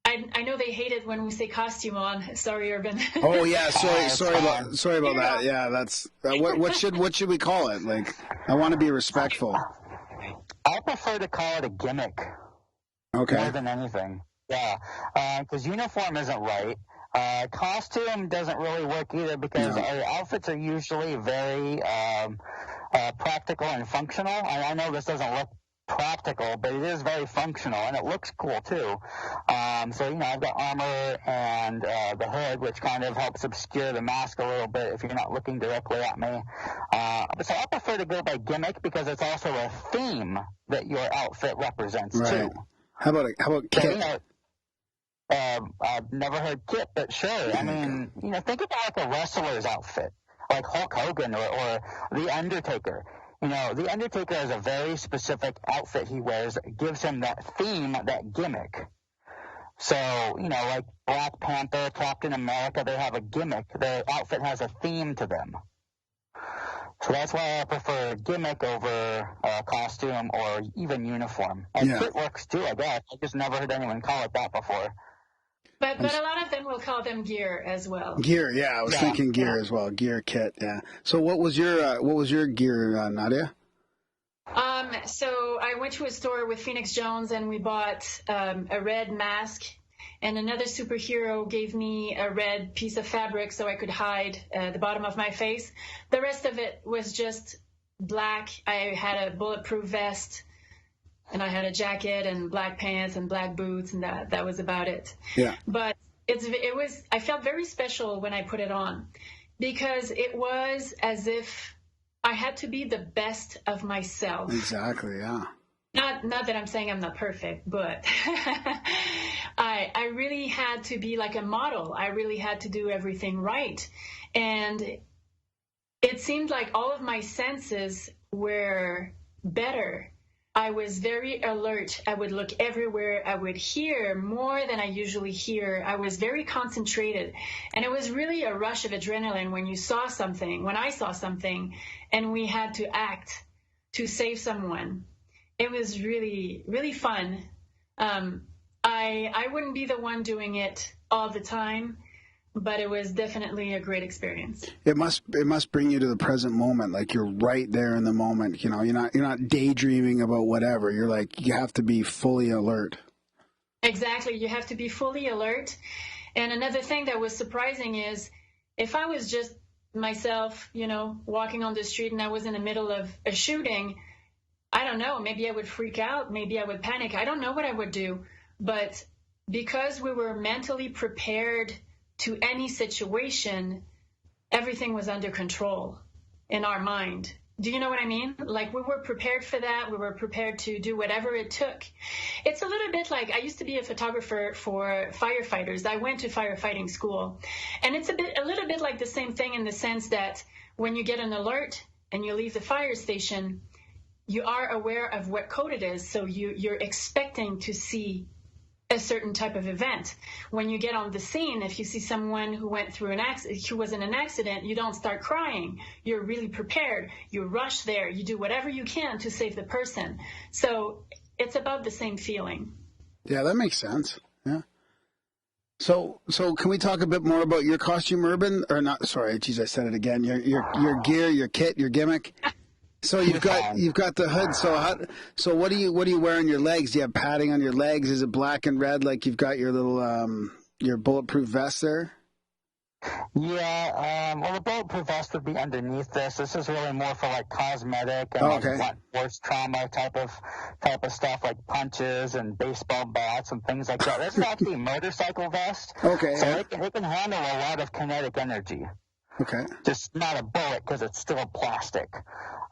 S3: I know they hate it when we say costume on. Sorry, Urban.
S1: Oh yeah, sorry about that. Yeah, that's what should we call it? Like, I want to be respectful.
S2: I prefer to call it a gimmick.
S1: Okay.
S2: More than anything. Yeah, because uniform isn't right. Costume doesn't really work either, because our outfits are usually very practical and functional. I know this doesn't look practical, but it is very functional, and it looks cool too. So I've got armor and the hood, which kind of helps obscure the mask a little bit if you're not looking directly at me. So I prefer to go by gimmick, because it's also a theme that your outfit represents too.
S1: How about kit?
S2: So, I've never heard kit, but sure. I mean, think about like a wrestler's outfit, like Hulk Hogan or The Undertaker. The Undertaker has a very specific outfit he wears that gives him that theme, that gimmick. So, like Black Panther, Captain America, they have a gimmick. Their outfit has a theme to them. So that's why I prefer gimmick over costume or even uniform. And kit works too, I guess. I just never heard anyone call it that before.
S3: But a lot of them will call them gear as well.
S1: Gear, yeah. I was thinking gear as well. Gear, kit, yeah. So what was your gear, Nadia?
S3: So I went to a store with Phoenix Jones, and we bought a red mask, and another superhero gave me a red piece of fabric so I could hide the bottom of my face. The rest of it was just black. I had a bulletproof vest, and I had a jacket and black pants and black boots, and that was about it.
S1: Yeah.
S3: But I felt very special when I put it on, because it was as if I had to be the best of myself.
S1: Exactly, yeah.
S3: Not that I'm saying I'm not perfect, but I really had to be like a model. I really had to do everything right. And it seemed like all of my senses were better. I was very alert. I would look everywhere. I would hear more than I usually hear. I was very concentrated. And it was really a rush of adrenaline when I saw something, and we had to act to save someone. It was really, really fun. I wouldn't be the one doing it all the time, but it was definitely a great experience.
S1: It must bring you to the present moment, like you're right there in the moment. You're not daydreaming about whatever. You're like, you have to be fully alert.
S3: Exactly, you have to be fully alert. And another thing that was surprising is, if I was just myself, walking on the street and I was in the middle of a shooting, I don't know, maybe I would freak out, maybe I would panic. I don't know what I would do. But because we were mentally prepared to any situation, everything was under control in our mind. Do you know what I mean? Like, we were prepared for that. We were prepared to do whatever it took. It's a little bit like, I used to be a photographer for firefighters. I went to firefighting school. And it's a little bit like the same thing, in the sense that when you get an alert and you leave the fire station, you are aware of what code it is. So you're expecting to see a certain type of event. When you get on the scene, if you see someone who went through who was in an accident, you don't start crying. You're really prepared. You rush there. You do whatever you can to save the person. So it's about the same feeling.
S1: Yeah, that makes sense. Yeah. So can we talk a bit more about your costume, Urban? Or not? Sorry, geez, I said it again. Your gear, your kit, your gimmick. So you've got the hood. So what do you wear on your legs? Do you have padding on your legs? Is it black and red, like you've got your little your bulletproof vest there?
S2: Yeah. Well, the bulletproof vest would be underneath this. This is really more for like cosmetic and like blunt force trauma type of stuff, like punches and baseball bats and things like that. This is actually a motorcycle vest.
S1: Okay.
S2: So it can handle a lot of kinetic energy.
S1: Okay.
S2: Just not a bullet because it's still plastic.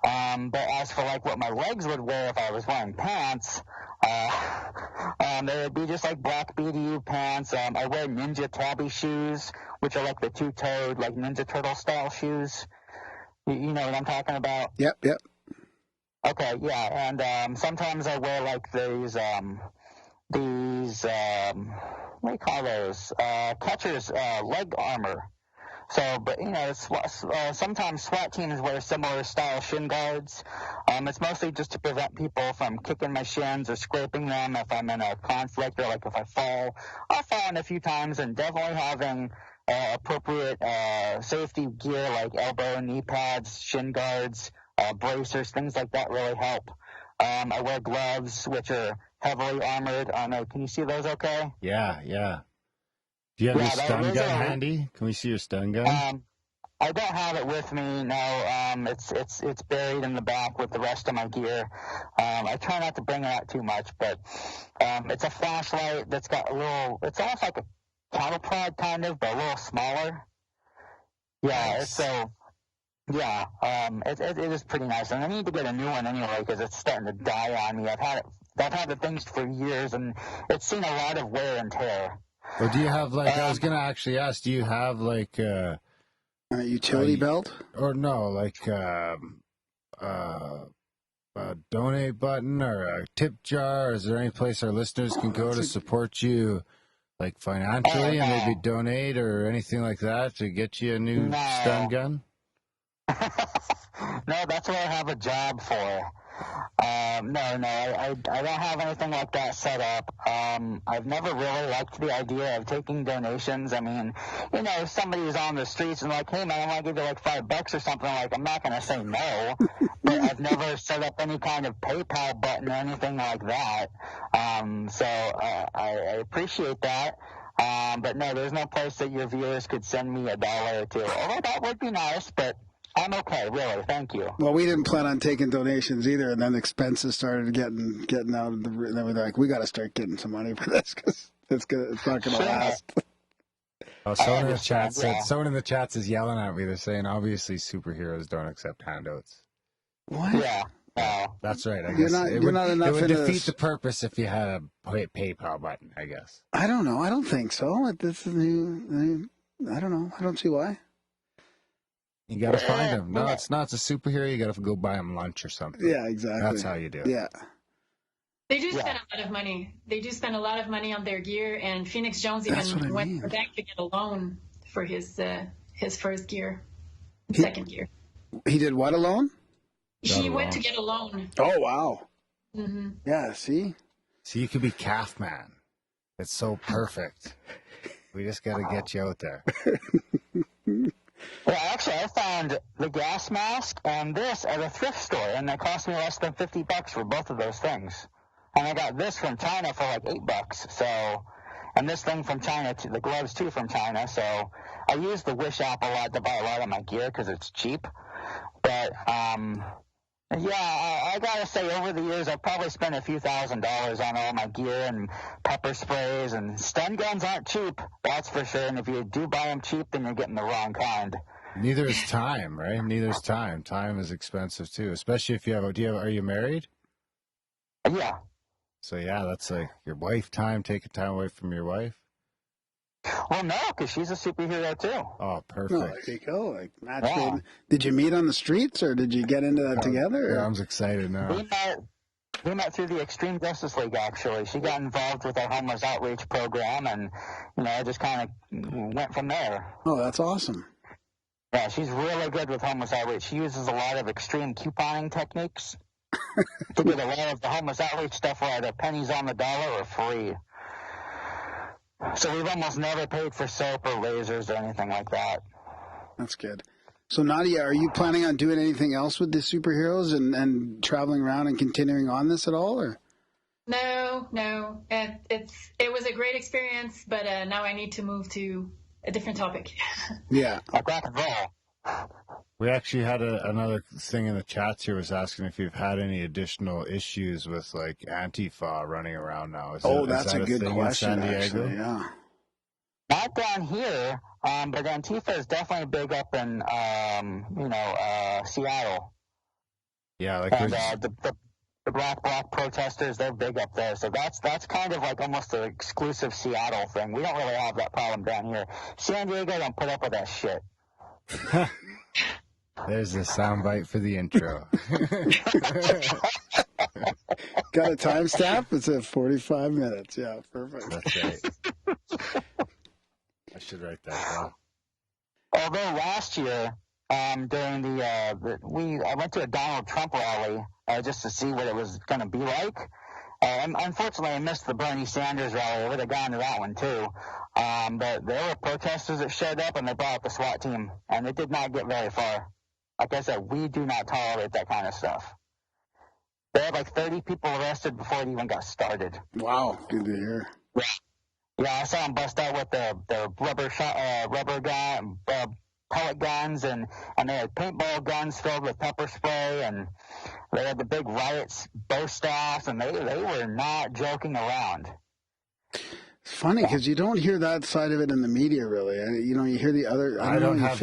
S2: But as for like what my legs would wear if I was wearing pants, they would be just like black BDU pants. I wear Ninja Tabby shoes, which are like the two-toed, like Ninja Turtle style shoes. You know what I'm talking about?
S1: Yep.
S2: Okay, yeah, and sometimes I wear like these what do you call those? Catcher's leg armor. So, but sometimes SWAT teams wear similar style shin guards. It's mostly just to prevent people from kicking my shins or scraping them if I'm in a conflict, or like if I fall. I've fallen a few times, and definitely having appropriate safety gear like elbow and knee pads, shin guards, bracers, things like that really help. I wear gloves, which are heavily armored. I don't know. Can you see those okay?
S4: Yeah. Do you have your stun gun handy? Can we see your stun gun?
S2: I don't have it with me. No, it's buried in the back with the rest of my gear. I try not to bring it out too much, but it's a flashlight that's got a little. It's almost like a cattle prod kind of, but a little smaller. Yeah,
S4: Nice.
S2: it is pretty nice, and I need to get a new one anyway because it's starting to die on me. I've had the things for years, and it's seen a lot of wear and tear.
S4: Well, do you have like? I was gonna actually ask. Do you have like
S1: A utility belt?
S4: or no, like a donate button or a tip jar? Is there any place our listeners can go to support you, like financially, and maybe donate or anything like that to get you a new stun gun?
S2: No, that's what I have a job for. I don't have anything like that set up. I've never really liked the idea of taking donations. I mean, if somebody's on the streets and like, hey man, I want to give you like $5 or something, like I'm not going to say no. But I've never set up any kind of PayPal button or anything like that. So I appreciate that. But no, there's no place that your viewers could send me $1 or $2. Although that would be nice, but I'm okay, really. Thank you.
S1: Well, we didn't plan on taking donations either, and then expenses started getting out of the. And then we're like, we got to start getting some money for this because it's not going to last.
S4: Oh, someone in the chat is yelling at me. They're saying obviously superheroes don't accept handouts.
S1: What?
S2: Yeah.
S4: That's right. I
S1: You're
S4: guess
S1: not-
S4: it
S1: you're not enough
S4: it would
S1: into
S4: defeat
S1: this.
S4: the purpose if you had a PayPal button, I guess.
S1: I don't know. I don't think so. This is new. I don't know. I don't see why.
S4: You got to find them. No, it's not. It's a superhero. You got to go buy them lunch or something.
S1: Yeah, exactly.
S4: That's how you do it.
S1: Yeah.
S3: They do spend a lot of money. They do spend a lot of money on their gear, and Phoenix Jones even went to the bank to get a loan for his first gear, second gear.
S1: He did what alone?
S3: He went to get a loan.
S1: Oh, wow.
S3: Mm-hmm.
S1: Yeah, see?
S4: So you could be Calf Man. It's so perfect. We just got to get you out there.
S2: Well, actually, I found the gas mask and this at a thrift store, and they cost me less than $50 for both of those things. And I got this from China for like $8. So, and this thing from China, too, the gloves too from China. So, I use the Wish app a lot to buy a lot of my gear because it's cheap. But I gotta say, over the years, I've probably spent a few $1,000s on all my gear and pepper sprays, and stun guns aren't cheap, that's for sure. And if you do buy them cheap, then you're getting the wrong kind.
S4: Neither is time, right? Neither is time. Time is expensive too, especially if you have. Are you married?
S2: Yeah.
S4: So yeah, that's like your wife time. Taking time away from your wife.
S2: Well, no, because she's a superhero too.
S4: Oh, perfect.
S1: Oh, there you go. Like, match Did you meet on the streets, or did you get into that together?
S4: Yeah, I'm excited now.
S2: We met through the Extreme Justice League, actually. She got involved with our homeless outreach program, and, I just kind of went from there.
S1: Oh, that's awesome.
S2: Yeah, she's really good with homeless outreach. She uses a lot of extreme couponing techniques to get a lot of the homeless outreach stuff for either pennies on the dollar or free. So we've almost never paid for soap or lasers or anything like that.
S1: That's good. So, Nadia, are you planning on doing anything else with the superheroes and traveling around and continuing on this at all, or?
S3: No. It was a great experience, but now I need to move to a different topic.
S1: Yeah.
S2: Like rock and roll.
S4: We actually had another thing in the chats here was asking if you've had any additional issues with like Antifa running around now.
S1: That's a good question,
S4: in San Diego?
S1: actually, yeah.
S2: Not down here. But Antifa is definitely big up in, Seattle.
S4: Yeah, like
S2: And the black bloc protesters, they're big up there. So that's kind of like almost an exclusive Seattle thing. We don't really have that problem down here. San Diego don't put up with that shit.
S4: There's a soundbite for the intro.
S1: Got a timestamp? It's at 45 minutes. Yeah, perfect.
S4: That's right. I should write that down.
S2: Although last year, during I went to a Donald Trump rally just to see what it was going to be like. Unfortunately, I missed the Bernie Sanders rally. I would have gone to that one too. But there were protesters that showed up, and they brought up the SWAT team, and it did not get very far. Like I said, we do not tolerate that kind of stuff. They had like 30 people arrested before it even got started.
S1: Wow, good to hear.
S2: Yeah, I saw them bust out with the rubber gun, pellet guns, and they had paintball guns filled with pepper spray, and they had the big riots burst off, and they were not joking around.
S1: It's funny because you don't hear that side of it in the media, really. You hear the other. I don't
S4: have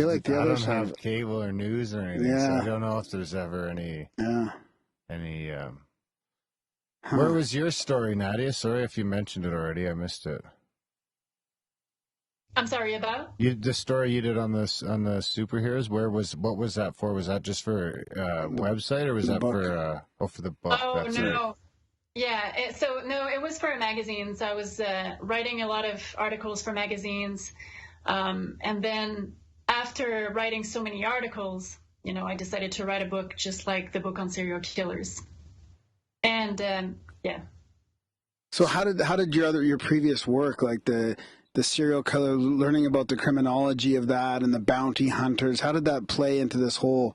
S1: cable
S4: or news or anything,
S1: yeah.
S4: So I don't know if there's ever any.
S1: Yeah.
S4: Where was your story, Nadia? Sorry if you mentioned it already. I missed it.
S3: I'm sorry, about?
S4: The story you did on the superheroes. What was that for? Was that just for website, or was that for the book?
S3: Oh,
S4: That's
S3: no.
S4: Right.
S3: Yeah, it was for magazines. I was writing a lot of articles for magazines. And then after writing so many articles, I decided to write a book just like the book on serial killers. And, yeah.
S1: So how did your previous work, like the serial killer, learning about the criminology of that and the bounty hunters, how did that play into this whole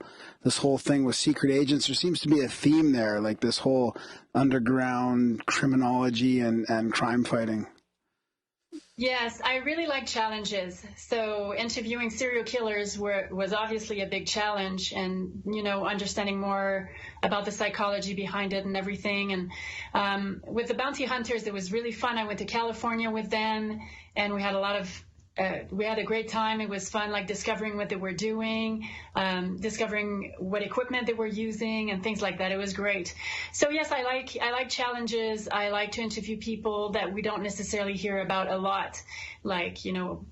S1: thing with secret agents? There seems to be a theme there, like this whole underground criminology and crime fighting.
S3: Yes, I really like challenges. So interviewing serial killers was obviously a big challenge, and understanding more about the psychology behind it and everything. And with the bounty hunters, it was really fun. I went to California with them, and we had a great time. It was fun, like discovering what they were doing, discovering what equipment they were using, and things like that. It was great. So yes, I like challenges. I like to interview people that we don't necessarily hear about a lot, like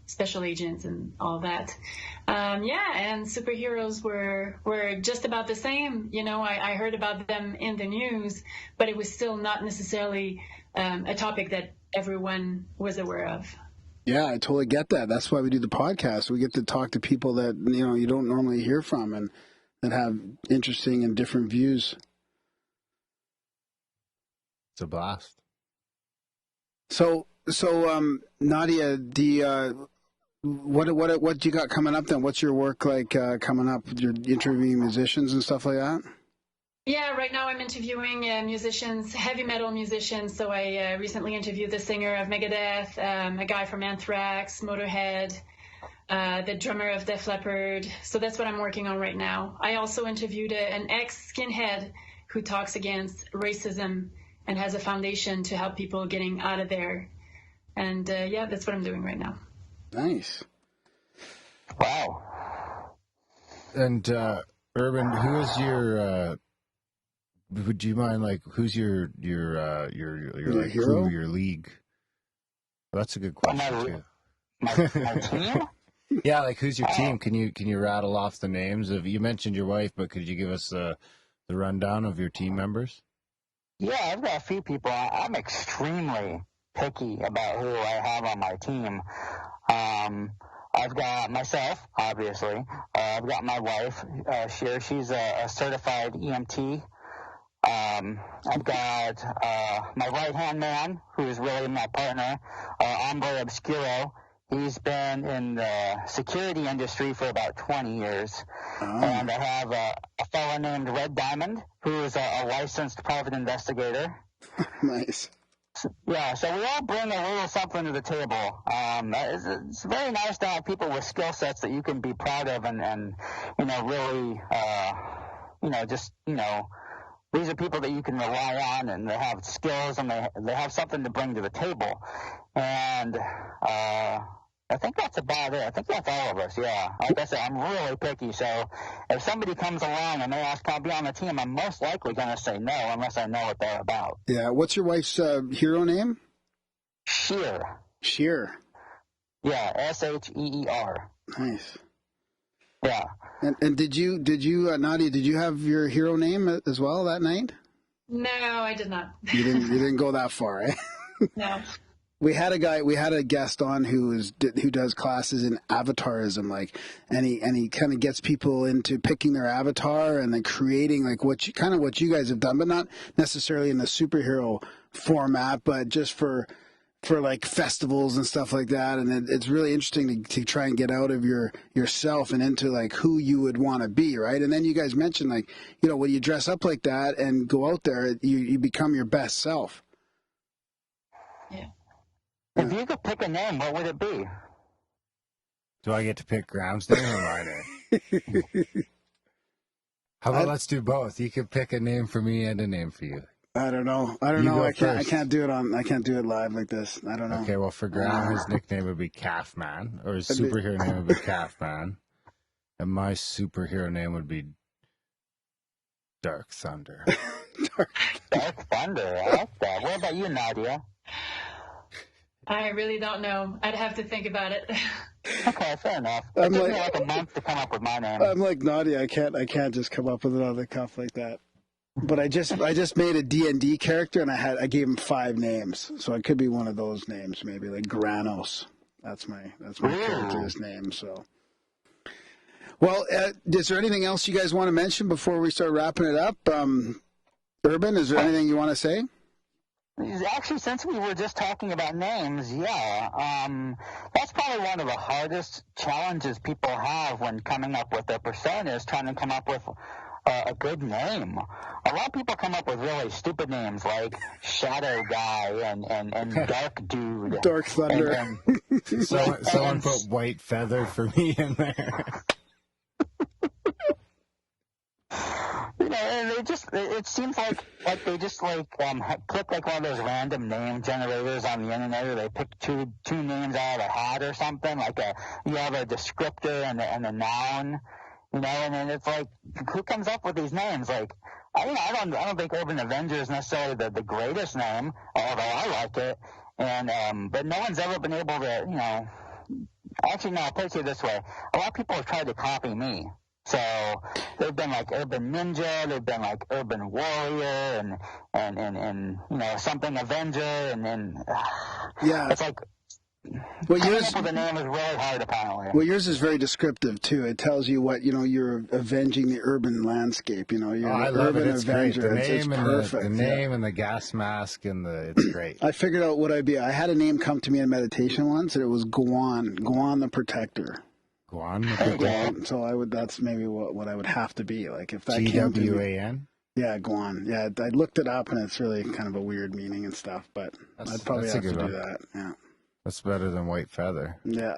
S3: special agents and all that. And superheroes were just about the same. I heard about them in the news, but it was still not necessarily a topic that everyone was aware of.
S1: Yeah, I totally get that. That's why we do the podcast. We get to talk to people that you don't normally hear from and that have interesting and different views.
S4: It's a blast.
S1: So Nadia, what do you got coming up then? What's your work like coming up? You're interviewing musicians and stuff like that?
S3: Yeah, right now I'm interviewing musicians, heavy metal musicians. So I recently interviewed the singer of Megadeth, a guy from Anthrax, Motorhead, the drummer of Def Leppard. So that's what I'm working on right now. I also interviewed an ex-skinhead who talks against racism and has a foundation to help people getting out of there. And that's what I'm doing right now.
S1: Nice.
S2: Wow.
S4: And Urban, who is your? Would you mind, like, who's your like,
S1: hero?
S4: crew, your league? Well, that's a good question too.
S2: My team?
S4: Yeah, like who's your team? Can you rattle off the names of? You mentioned your wife, but could you give us the rundown of your team members?
S2: Yeah, I've got a few people. I'm extremely picky about who I have on my team. I've got myself, obviously. I've got my wife. She's a certified EMT. I've got my right-hand man, who is really my partner, Hombre Obscuro. He's been in the security industry for about 20 years. Oh. And I have a fellow named Red Diamond, who is a licensed private investigator.
S1: Nice.
S2: So we all bring a little something to the table. It's very nice to have people with skill sets that you can be proud of and really, these are people that you can rely on, and they have skills, and they have something to bring to the table. And I think that's about it. I think that's all of us, yeah. Like I said, I'm really picky, so if somebody comes along and they ask can I be on the team, I'm most likely going to say no unless I know what they're about.
S1: Yeah. What's your wife's hero name?
S2: Sheer.
S1: Sheer.
S2: Yeah, S-H-E-E-R.
S1: Nice.
S2: Yeah.
S1: And did you Nadia? Did you have your hero name as well that night?
S3: No, I did not.
S1: You didn't go that far, eh?
S3: No.
S1: We had a guest on who does classes in avatarism, like, and he kind of gets people into picking their avatar and then creating like what you guys have done, but not necessarily in the superhero format, but just for like festivals and stuff like that. And it's really interesting to try and get out of yourself and into like who you would want to be, right? And then you guys mentioned like, you know, when you dress up like that and go out there, you become your best self.
S3: Yeah.
S2: If you could pick a name, what would it be?
S4: Do I get to pick Graham's name or my name? How about let's do both? You could pick a name for me and a name for you.
S1: I don't know. I can't do it live like this. I don't know.
S4: Okay, well for Graham, his nickname would be Calf Man, or his superhero name would be Calf Man, and my superhero name would be Dark Thunder.
S2: Dark Thunder. I like that. What about you, Nadia?
S3: I really don't know. I'd have to think about it.
S2: Okay, fair enough. It took me like a month to come up with my name.
S1: I'm like Nadia. I can't just come up with it on the cuff like that. But I just made a D&D character and I gave him 5 names, so it could be one of those names, maybe like Granos. That's my character's name. So, well, is there anything else you guys want to mention before we start wrapping it up? Urban, is there anything you want to say?
S2: Actually, since we were just talking about names, yeah, that's probably one of the hardest challenges people have when coming up with their persona is trying to come up with a good name. A lot of people come up with really stupid names like Shadow Guy and Dark Dude.
S1: Dark Thunder.
S4: Someone put White Feather for me in there.
S2: You know, and it seems like they just click like one of those random name generators on the internet, or they pick two names out of a hat or something. Like you have a descriptor and a noun, you know, and then it's like, who comes up with these names? Like, I don't think Urban Avenger is necessarily the greatest name, although I like it. And but no one's ever been able to, you know. Actually, no, I'll put it to you this way: a lot of people have tried to copy me. So they've been like Urban Ninja, they've been like Urban Warrior, and you know, something Avenger, and
S1: yeah,
S2: it's like. Well, the name is really hard, apparently.
S1: Well, yours is very descriptive too. It tells you what, you know, you're avenging the urban landscape. You know, you're an urban Avenger.
S4: It's
S1: perfect.
S4: The name and the gas mask it's great.
S1: I figured out what I'd be. I had a name come to me in meditation once, and it was Guan the Protector.
S4: Guan the Protector.
S1: So that's maybe what I would have to be. Like if that came to
S4: G-W-A-N?
S1: Yeah, Guan. Yeah, I looked it up, and it's really kind of a weird meaning and stuff. But I'd probably have to do that. Yeah.
S4: That's better than White Feather.
S1: Yeah.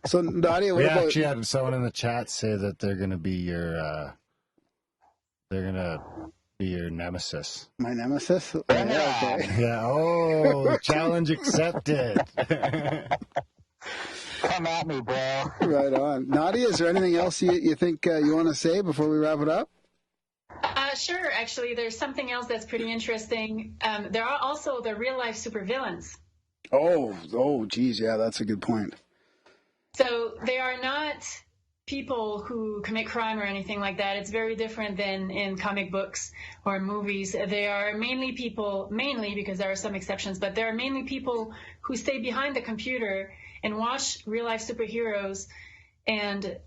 S1: So, Nadia,
S4: we actually had someone in the chat say that they're going to be your nemesis.
S1: My nemesis?
S2: Yeah.
S1: Okay.
S4: Yeah. Oh, challenge accepted.
S2: Come at me, bro.
S1: Right on. Nadia, is there anything else you think you want to say before we wrap it up?
S3: Sure. Actually, there's something else that's pretty interesting. There are also the real-life supervillains.
S1: Oh, geez, yeah, that's a good point.
S3: So they are not people who commit crime or anything like that. It's very different than in comic books or movies. They are mainly because there are some exceptions, but there are mainly people who stay behind the computer and watch real-life superheroes and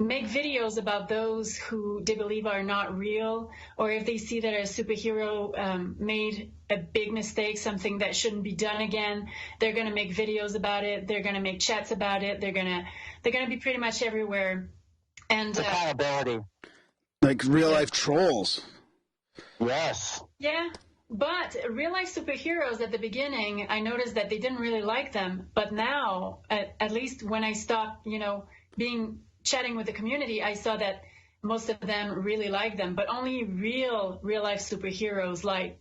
S3: make videos about those who they believe are not real, or if they see that a superhero made a big mistake, something that shouldn't be done again, they're going to make videos about it. They're going to make chats about it. They're going to be pretty much everywhere. And
S2: accountability,
S1: like real life trolls.
S2: Yes.
S3: Yeah. But real life superheroes at the beginning, I noticed that they didn't really like them. But now, at least when I stopped, chatting with the community, I saw that most of them really like them, but only real life superheroes like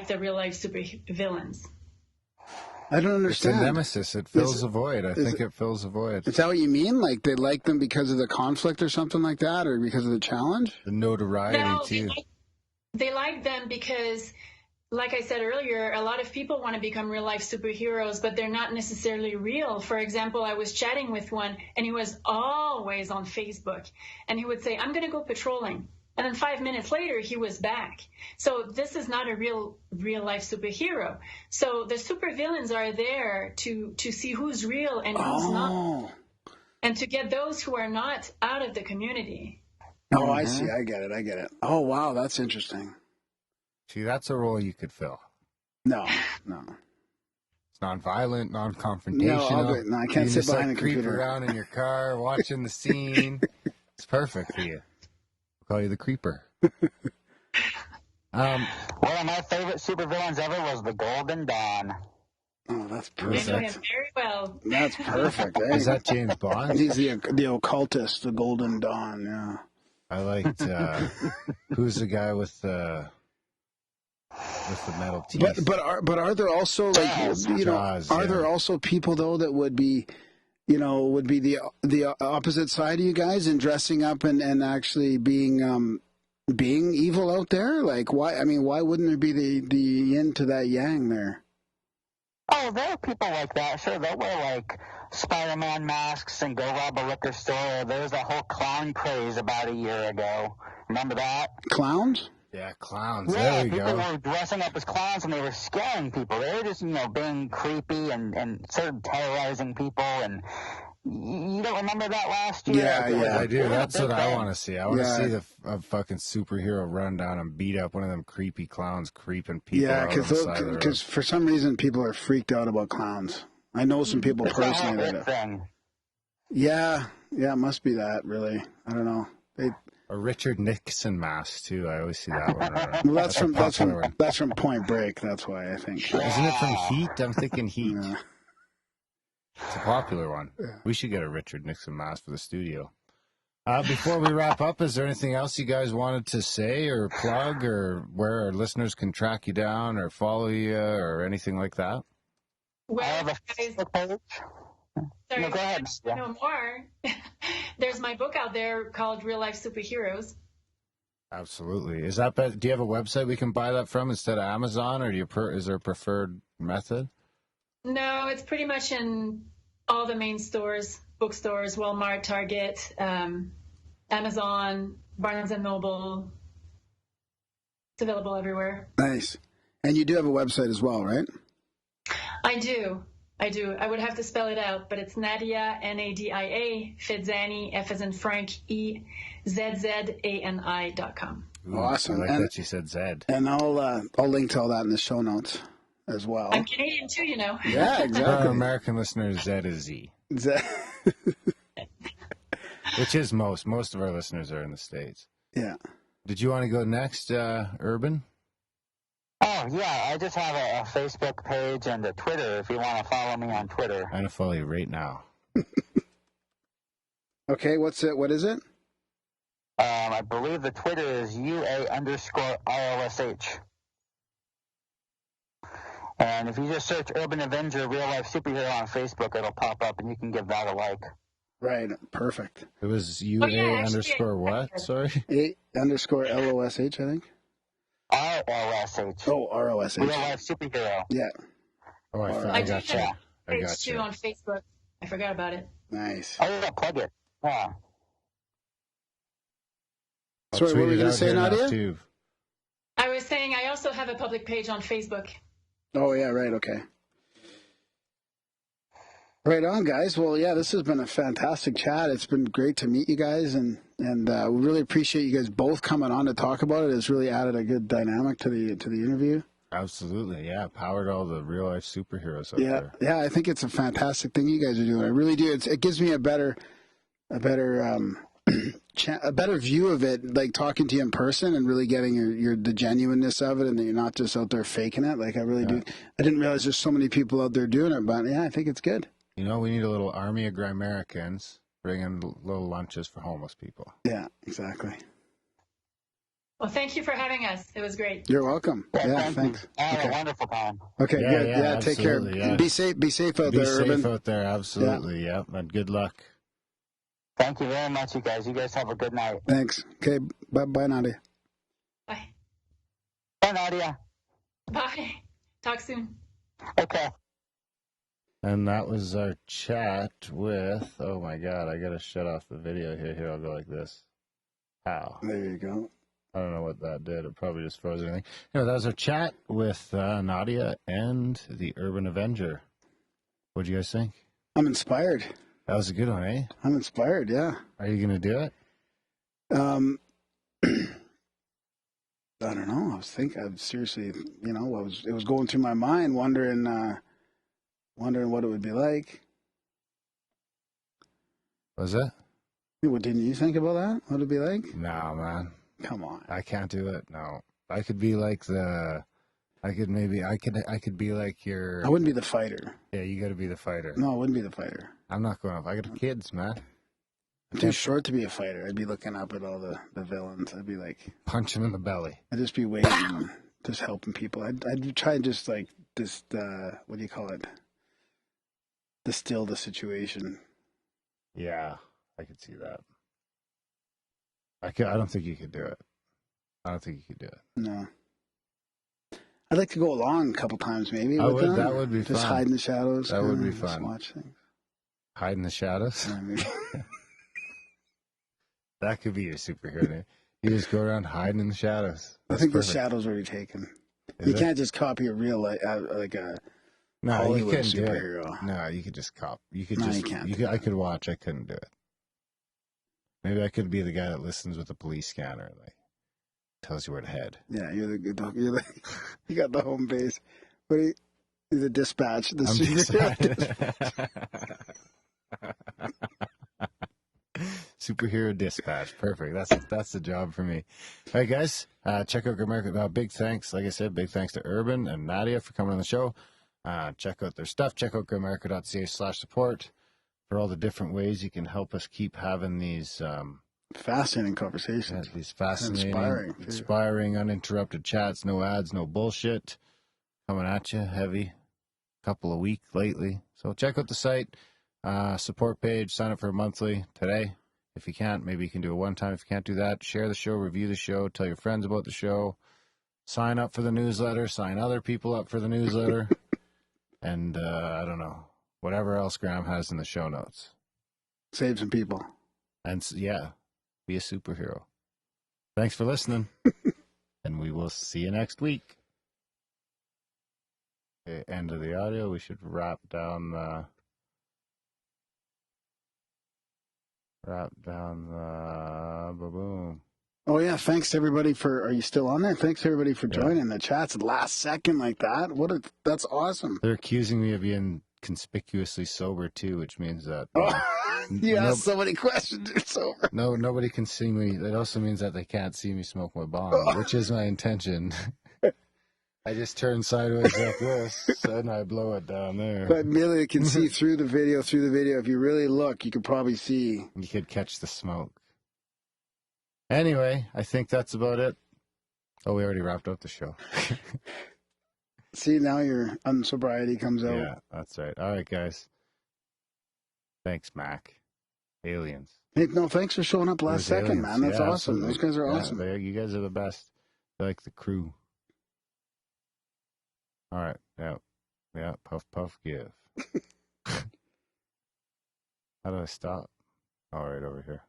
S3: the real life super villains.
S1: I don't
S4: It's a
S1: understand.
S4: nemesis. It fills a void. I think it fills a void.
S1: Is that what you mean? Like they like them because of the conflict or something like that, or because of the challenge?
S4: The notoriety,
S3: No,
S4: too.
S3: they like them because, like I said earlier, a lot of people want to become real life superheroes, but they're not necessarily real. For example, I was chatting with one and he was always on Facebook and he would say, I'm going to go patrolling. And then 5 minutes later, he was back. So this is not a real life superhero. So the supervillains are there to see who's real and who's not, and to get those who are not out of the community.
S1: Oh, I see. I get it. Oh, wow. That's interesting.
S4: See, that's a role you could fill.
S1: No.
S4: It's non-violent, non-confrontational.
S1: No, I can't sit behind a
S4: creep
S1: computer.
S4: around in your car, watching the scene. It's perfect for you. We'll call you the creeper.
S2: One of my favorite supervillains ever was the Golden Dawn.
S1: Oh, that's
S3: I know
S1: perfect.
S3: him very well.
S1: That's perfect. Eh?
S4: Is that James Bond?
S1: He's the occultist, the Golden Dawn. Yeah.
S4: I liked, who's the guy with the metal teeth?
S1: But are there also are there also people though that would be the opposite side of you guys in dressing up and actually being evil out there? Like why wouldn't there be the yin to that yang there?
S2: Oh, there are people like that. Sure, they'll wear like Spider-Man masks and go rob a liquor store. There was that whole clown craze about a year ago. Remember that?
S1: Clowns?
S4: Yeah, clowns.
S2: Yeah,
S4: There we
S2: people
S4: go.
S2: were dressing up as clowns and they were scaring people. They were just, being creepy and sort of terrorizing people. And you don't remember that last year?
S1: Yeah.
S4: I do.
S2: Yeah,
S4: That's
S2: big
S4: what I
S2: thing.
S4: want to see. I want to see a fucking superhero run down and beat up one of them creepy clowns creeping people
S1: Yeah,
S4: out on the side of the road.
S1: because for some reason people are freaked out about clowns. I know some people
S2: It's a
S1: personally
S2: whole
S1: that
S2: big thing.
S1: Yeah, it must be that, really. I don't know.
S4: A Richard Nixon mask too. I always see that one.
S1: Well, that's
S4: a popular one.
S1: from Point Break. That's why I think.
S4: Isn't it from Heat? I'm thinking Heat.
S1: Yeah.
S4: It's a popular one. We should get a Richard Nixon mask for the studio. Before we wrap up, is there anything else you guys wanted to say or plug, or where our listeners can track you down or follow you or anything like that?
S2: I
S3: Well,
S2: have a
S3: guys,
S2: Facebook page.
S3: sorry,
S2: No, go ahead.
S3: if you want to know more. There's my book out there called Real Life Superheroes.
S4: Absolutely. Is that? Do you have a website we can buy that from instead of Amazon, or is there a preferred method?
S3: No, it's pretty much in all the main stores, bookstores, Walmart, Target, Amazon, Barnes & Noble. It's available everywhere.
S1: Nice. And you do have a website as well, right?
S3: I do. I would have to spell it out, but it's Nadia, Nadia, Fezzani, F as in Frank, EZZANI.com.
S4: Ooh,
S1: Awesome.
S4: I like
S1: And-
S4: that you said Zed.
S1: And I'll link to all that in the show notes as well.
S3: I'm Canadian too, you know.
S1: Yeah,
S4: For our
S1: exactly.
S4: American listeners, Zed is Z, which is most. Most of our listeners are in the States.
S1: Yeah.
S4: Did you want to go next, Urban?
S2: Oh, yeah, I just have a Facebook page and a Twitter if you want to follow me on Twitter.
S4: I'm going to follow you right now.
S1: Okay, what is it?
S2: I believe the Twitter is UA_ROSH. And if you just search Urban Avenger Real Life Superhero on Facebook, it'll pop up and you can give that a like.
S1: Right. Perfect.
S4: It was UA underscore what? Sorry?
S1: _LOSH, I think.
S2: ROSH.
S1: Oh, ROSH.
S2: Real Life Superhero.
S1: Yeah.
S4: Oh, I
S3: I
S4: got
S3: do
S4: you.
S3: have
S4: I
S3: a page
S4: got
S3: too
S4: you.
S3: on Facebook. I forgot about it.
S1: Nice.
S2: Oh, yeah, plug it. Yeah.
S4: I'll
S1: Sorry, what
S4: tweet
S1: were you
S4: it
S1: gonna
S4: out
S1: say,
S4: here now,
S1: Nadia?
S4: too.
S3: I was saying I also have a public page on Facebook.
S1: Oh, yeah, right. Okay. Right on, guys. Well, yeah, this has been a fantastic chat. It's been great to meet you guys, and we really appreciate you guys both coming on to talk about it. It's really added a good dynamic to the interview.
S4: Absolutely, yeah. Powered all the real life superheroes out there.
S1: Yeah, I think it's a fantastic thing you guys are doing. I really do. It gives me a better a better view of it, like talking to you in person and really getting the genuineness of it, and that you're not just out there faking it. Like I really do. I didn't realize there's so many people out there doing it, but yeah, I think it's good.
S4: You know, we need a little army of Grimericans bringing little lunches for homeless people.
S1: Yeah, exactly.
S3: Well, thank you for having us. It was great.
S1: You're welcome. Yeah,
S2: thank
S1: thanks.
S2: you. I had a wonderful time.
S1: Okay,
S4: Yeah,
S1: good.
S4: yeah,
S1: Yeah, take care.
S4: absolutely, yeah.
S1: Be safe. Be safe out
S4: Be
S1: there,
S4: safe
S1: Urban.
S4: out there, absolutely. Yeah. And good luck.
S2: Thank you very much, you guys. You guys have a good night.
S1: Thanks. Okay, bye, Nadia.
S3: Bye.
S2: Bye, Nadia.
S3: Bye. Talk soon.
S2: Okay.
S4: And that was our chat with. Oh my God, I gotta shut off the video here. Here, I'll go like this. How?
S1: There you go.
S4: I don't know what that did. It probably just froze anything. Anyway, that was our chat with Nadia and the Urban Avenger. What'd you guys think?
S1: I'm inspired.
S4: That was a good one, eh?
S1: I'm inspired. Yeah.
S4: Are you gonna do it?
S1: I don't know. I'm seriously, it was going through my mind, wondering what it would be like.
S4: Was it?
S1: What didn't you think about that? What it'd be like?
S4: No, man.
S1: Come on.
S4: I can't do it. No. I could be like I could be like your.
S1: I wouldn't be the fighter.
S4: Yeah, you got to be the fighter.
S1: No, I wouldn't be the fighter.
S4: I'm not going up. I got kids, man.
S1: I'm too short to be a fighter. I'd be looking up at all the villains. I'd be like,
S4: Punch him in the belly.
S1: I'd just be waiting, just helping people. I'd try and just what do you call it? Distill the situation.
S4: Yeah, I could see that. I don't think you could do it. I don't think you could do it.
S1: No. I'd like to go along a couple times, maybe.
S4: That would be
S1: just
S4: fun.
S1: hide in the shadows.
S4: That would be
S1: just
S4: fun.
S1: Watch things.
S4: Hide in the shadows.
S1: Yeah, maybe.
S4: That could be your superhero name. You just go around hiding in the shadows.
S1: I
S4: That's
S1: think
S4: perfect.
S1: the shadows will be taken.
S4: Is
S1: You
S4: it?
S1: can't just copy a real like a
S4: No, you
S1: Hollywood
S4: couldn't do it.
S1: superhero.
S4: No, you could just cop. You could
S1: No,
S4: just.
S1: you can't.
S4: I could watch. I couldn't do it. Maybe I could be the guy that listens with a police scanner, like tells you where to head.
S1: Yeah, you got the home base. What are you? The dispatch. The
S4: I'm
S1: superhero
S4: Superhero dispatch. Perfect. That's the job for me. All right, guys. Check out Grimerica. Big thanks, like I said, big thanks to Urban and Nadia for coming on the show. Check out their stuff. Check out grimerica.ca/support for all the different ways you can help us keep having these
S1: fascinating conversations.
S4: these fascinating,
S1: Inspiring.
S4: uninterrupted chats. No ads, no bullshit. Coming at you heavy. Couple of weeks lately. So check out the site. Support page, sign up for a monthly today. If you can't, maybe you can do it one time. If you can't do that, share the show, review the show, tell your friends about the show, sign up for the newsletter, sign other people up for the newsletter, and I don't know, whatever else Graham has in the show notes.
S1: Save some people.
S4: And yeah, be a superhero. Thanks for listening, and we will see you next week. Okay, end of the audio. We should wrap down the boom.
S1: Oh yeah, thanks to everybody for. Are you still on there? Thanks everybody for joining the chats at the last second like that. That's awesome.
S4: They're accusing me of being conspicuously sober too, which means that
S1: you asked so many questions. You're sober.
S4: No, nobody can see me. It also means that they can't see me smoke my bong, which is my intention. I just turn sideways like this, and I blow it down there.
S1: But Amelia can see through the video. If you really look, you could probably see.
S4: You could catch the smoke. Anyway, I think that's about it. Oh, we already wrapped up the show.
S1: See, now your unsobriety comes out.
S4: Yeah, that's right. All right, guys. Thanks, Mac. Aliens.
S1: Hey, no, thanks for showing up last second, man. That's awesome.
S4: Absolutely.
S1: Those guys are awesome.
S4: You guys are the best. They're like the crew. All right. Yeah. Puff, puff, give. How do I stop? All right, over here.